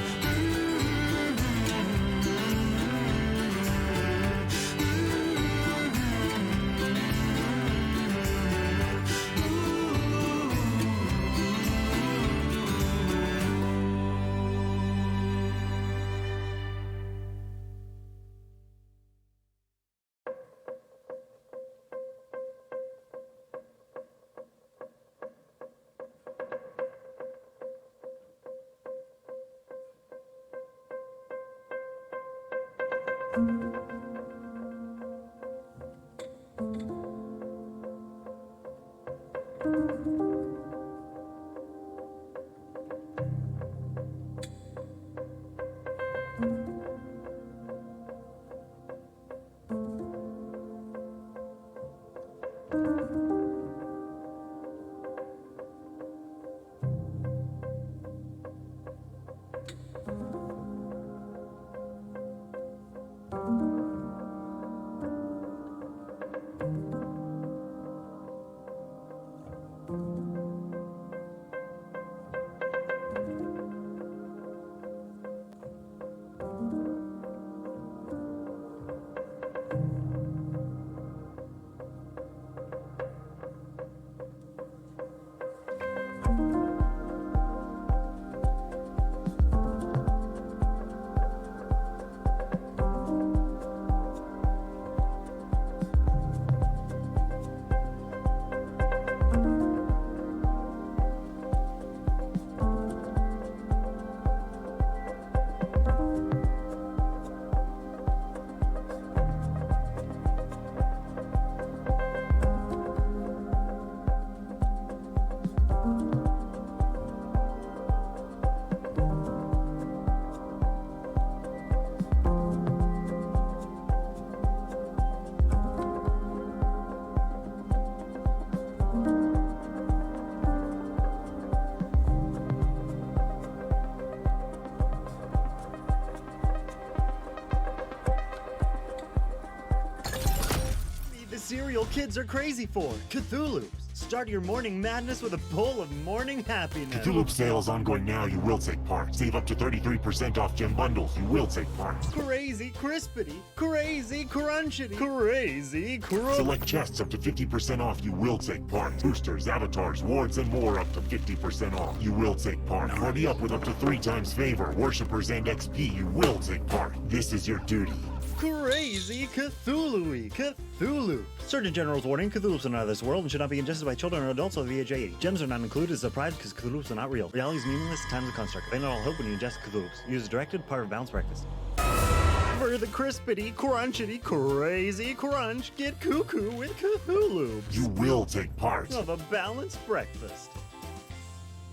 A: The cereal kids are crazy for. Cthulhu's. Start your morning madness with a bowl of morning happiness.
B: Cthulhu sale is ongoing now. You will take part. Save up to 33% off gem bundles. You will take part.
A: Crazy crispity, crazy crunchity, crazy crunch.
B: Select chests up to 50% off. You will take part. Boosters, avatars, wards, and more up to 50% off. You will take part. Party up with up to 3 times favor. Worshippers and XP. You will take part. This is your duty.
A: Crazy Cthulhu-y. Cthulhu. Surgeon General's warning, Cthulhu's are not of this world and should not be ingested by children or adults over the age of 80. Gems are not included as a prize because Cthulhu's are not real. Reality is meaningless, time is a construct. They not all hope when you ingest Cthulhu's. Use as directed, part of balanced breakfast. For the crispity, crunchity, crazy crunch, get cuckoo with Cthulhu.
B: You will take part.
A: Of a balanced breakfast.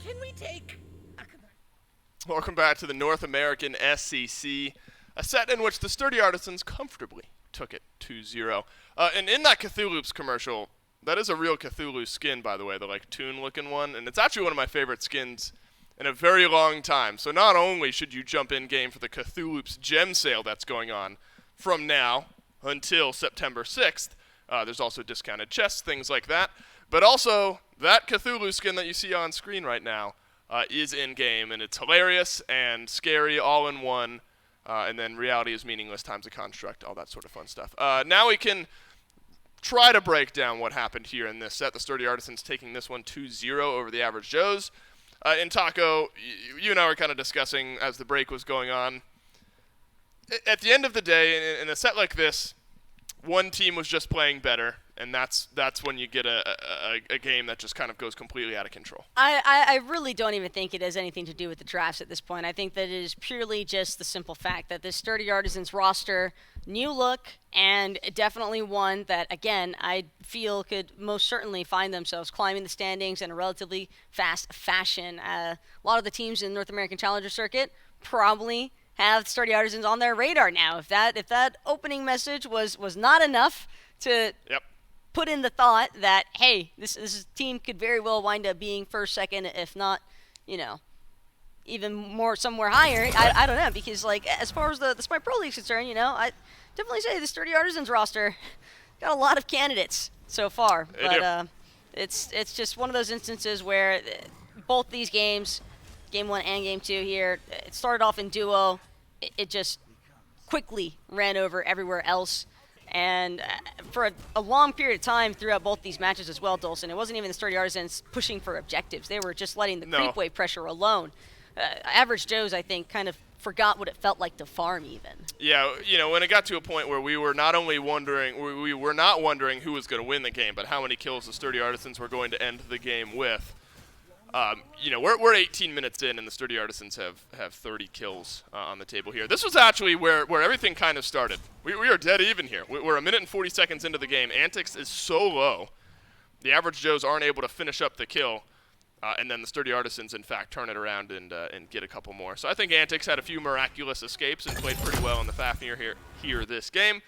C: Can we take a commercial?
D: Welcome back to the North American SCC, a set in which the Sturdy Artisans comfortably took it 2-0. And in that Cthulhu's commercial, That is a real Cthulhu skin, by the way, the like toon-looking one, and it's actually one of my favorite skins in a very long time. So not only should you jump in game for the Cthulhu's gem sale that's going on from now until September 6th, there's also discounted chests, things like that, but also that Cthulhu skin that you see on screen right now is in game, and it's hilarious and scary all in one. And then reality is meaningless times a construct, all that sort of fun stuff. Now we can try to break down what happened here in this set. The Sturdy Artisans taking this one 2-0 over the Average Joes. And Taco, you and I were kind of discussing as the break was going on. At the end of the day, in a set like this, one team was just playing better, and that's when you get a game that just kind of goes completely out of control.
E: I really don't even think it has anything to do with the drafts at this point. I think that it is purely just the simple fact that this Sturdy Artisans roster, new look, and definitely one that, again, I feel could most certainly find themselves climbing the standings in a relatively fast fashion. A lot of the teams in the North American Challenger Circuit probably have Sturdy Artisans on their radar now. If that opening message was not enough to put in the thought that, hey, this team could very well wind up being first, second, if not, even more somewhere higher. I don't know, because like as far as the Smite Pro League is concerned, I definitely say the Sturdy Artisans roster got a lot of candidates so far. But it's just one of those instances where both these games, Game 1 and Game 2 here, it started off in duo. It just quickly ran over everywhere else. And for a long period of time throughout both these matches as well, Dolson, it wasn't even the Sturdy Artisans pushing for objectives. They were just letting the creep wave pressure alone. Average Joes, I think, kind of forgot what it felt like to farm even. Yeah,
D: when it got to a point where we were not only wondering, we were not wondering who was going to win the game, but how many kills the Sturdy Artisans were going to end the game with. We're 18 minutes in, and the Sturdy Artisans have 30 kills on the table here. This was actually where everything kind of started. We are dead even here. We're a minute and 40 seconds into the game. Antics is so low. The Average Joes aren't able to finish up the kill, and then the Sturdy Artisans, in fact, turn it around and get a couple more. So I think Antics had a few miraculous escapes and played pretty well in the Fafnir here this game.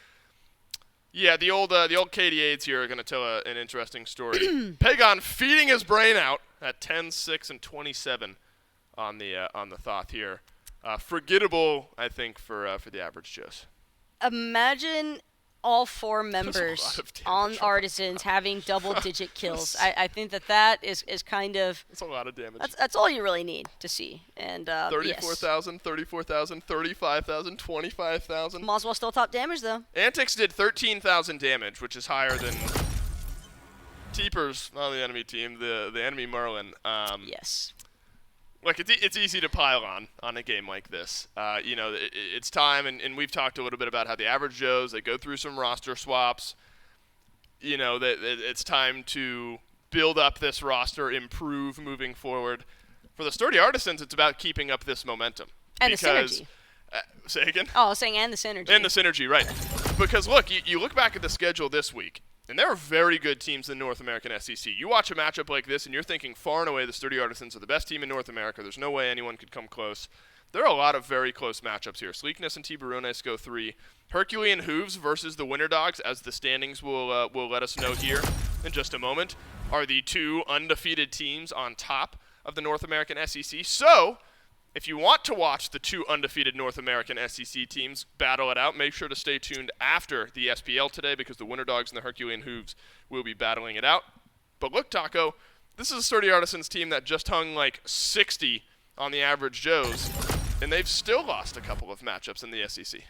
D: Yeah, the old KDAs here are going to tell an interesting story. Pagon feeding his brain out at 10, 6, and 27 on the Thoth here. Forgettable, I think, for the Average Joes.
E: Imagine all four members on Artisans having double-digit kills. I think that is kind of...
D: That's a lot of damage.
E: That's all you really need to see. And
D: 34,000,
E: yes.
D: 34,000, 35,000, 25,000.
E: Moswell still top damage, though.
D: Antics did 13,000 damage, which is higher than Teepers on the enemy team, the enemy Merlin.
E: Yes.
D: Look, it's easy to pile on a game like this. It's time, and we've talked a little bit about how the Average Joes, they go through some roster swaps. That it's time to build up this roster, improve moving forward. For the Sturdy Artisans, it's about keeping up this momentum.
E: And the synergy.
D: Say again?
E: Oh, I was saying and the synergy.
D: And the synergy, right. Because, look, you look back at the schedule this week, and there are very good teams in the North American SCC. You watch a matchup like this, and you're thinking far and away the Sturdy Artisans are the best team in North America. There's no way anyone could come close. There are a lot of very close matchups here. Sleekness and Tiburones go 3. Herculean Hooves versus the Winter Dogs, as the standings will let us know here in just a moment, are the two undefeated teams on top of the North American SCC. So, if you want to watch the two undefeated North American SCC teams battle it out, make sure to stay tuned after the SPL today, because the Winter Dogs and the Herculean Hooves will be battling it out. But look, Taco, this is a Sturdy Artisans team that just hung like 60 on the Average Joes, and they've still lost a couple of matchups in the SCC.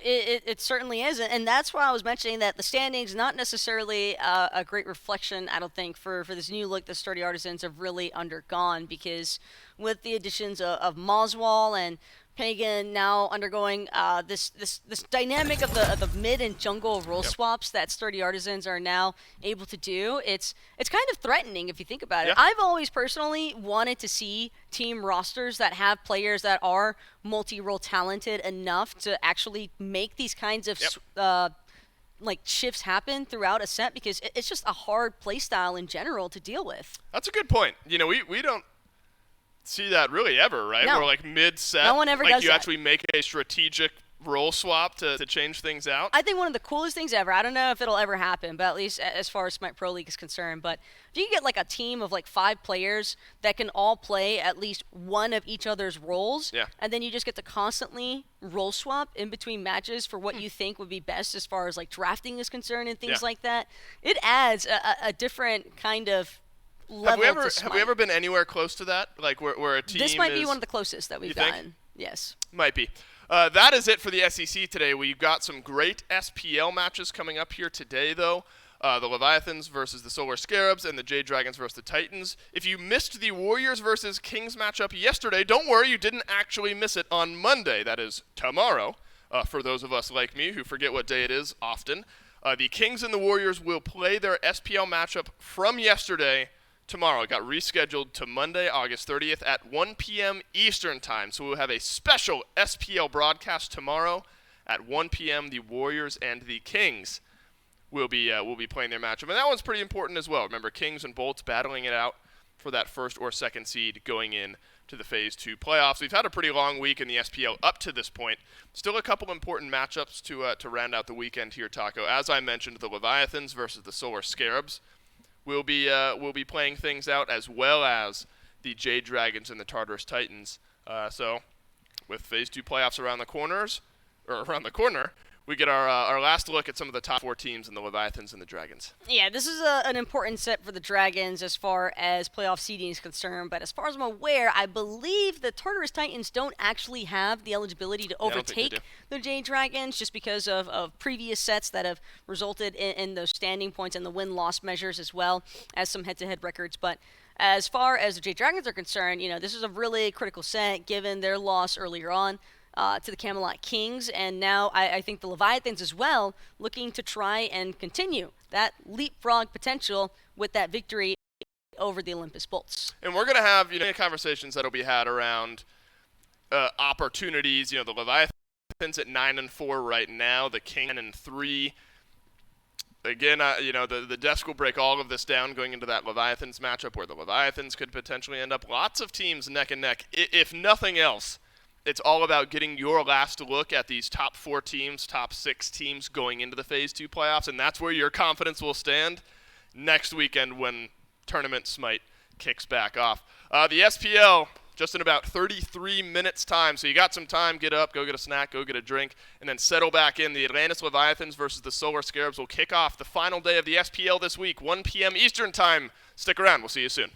E: It certainly is, and that's why I was mentioning that the standings not necessarily a great reflection, I don't think, for this new look the Sturdy Artisans have really undergone, because with the additions of Moswell and Pagan now undergoing this dynamic of the mid and jungle role swaps that Sturdy Artisans are now able to do, it's kind of threatening if you think about it. I've always personally wanted to see team rosters that have players that are multi-role talented enough to actually make these kinds of shifts happen throughout a set, because it's just a hard play style in general to deal with.
D: That's a good point. We don't see that really ever, right?
E: No.
D: We're like mid-set.
E: No one ever does
D: you
E: that.
D: actually make a strategic role swap to change things out?
E: I think one of the coolest things ever. I don't know if it'll ever happen, but at least as far as Smite Pro League is concerned. But if you can get like a team of like 5 players that can all play at least one of each other's roles,
D: Yeah.
E: and then you just get to constantly role swap in between matches for what you think would be best as far as like drafting is concerned and things
D: Yeah.
E: like that, it adds a different kind of level to Smite.
D: Have we ever been anywhere close to that? Like where a team
E: This might be
D: is-
E: one of the closest that we've
D: You think?
E: gotten. Yes.
D: Might be. That is it for the SCC today. We've got some great SPL matches coming up here today, though. The Leviathans versus the Solar Scarabs and the Jade Dragons versus the Titans. If you missed the Warriors versus Kings matchup yesterday, don't worry, you didn't actually miss it on Monday. That is tomorrow, for those of us like me who forget what day it is often. The Kings and the Warriors will play their SPL matchup from yesterday tomorrow. It got rescheduled to Monday, August 30th at 1 p.m. Eastern Time. So we'll have a special SPL broadcast tomorrow at 1 p.m. The Warriors and the Kings will be playing their matchup. And that one's pretty important as well. Remember, Kings and Bolts battling it out for that first or second seed going in to the Phase 2 playoffs. We've had a pretty long week in the SPL up to this point. Still a couple important matchups to round out the weekend here, Taco. As I mentioned, the Leviathans versus the Solar Scarabs. We'll be playing things out, as well as the Jade Dragons and the Tartarus Titans. So, with Phase 2 playoffs around the corner, we get our last look at some of the top 4 teams in the Leviathans and the Dragons.
E: Yeah, this is an important set for the Dragons as far as playoff seeding is concerned. But as far as I'm aware, I believe the Tartarus Titans don't actually have the eligibility to
D: I don't think they
E: overtake
D: do.
E: the Jade Dragons just because of previous sets that have resulted in those standing points and the win-loss measures as well as some head-to-head records. But as far as the Jade Dragons are concerned, this is a really critical set given their loss earlier on to the Camelot Kings, and now I think the Leviathans as well, looking to try and continue that leapfrog potential with that victory over the Olympus Bolts.
D: And we're going to have conversations that will be had around opportunities. The Leviathans at 9-4 right now, the King 9-3. Again, the desk will break all of this down going into that Leviathans matchup where the Leviathans could potentially end up lots of teams neck and neck. If nothing else, it's all about getting your last look at these top 4 teams, top 6 teams going into the Phase 2 playoffs, and that's where your confidence will stand next weekend when Tournament Smite kicks back off. The SPL, just in about 33 minutes time, so you got some time. Get up, go get a snack, go get a drink, and then settle back in. The Atlantis Leviathans versus the Solar Scarabs will kick off the final day of the SPL this week, 1 p.m. Eastern Time. Stick around. We'll see you soon.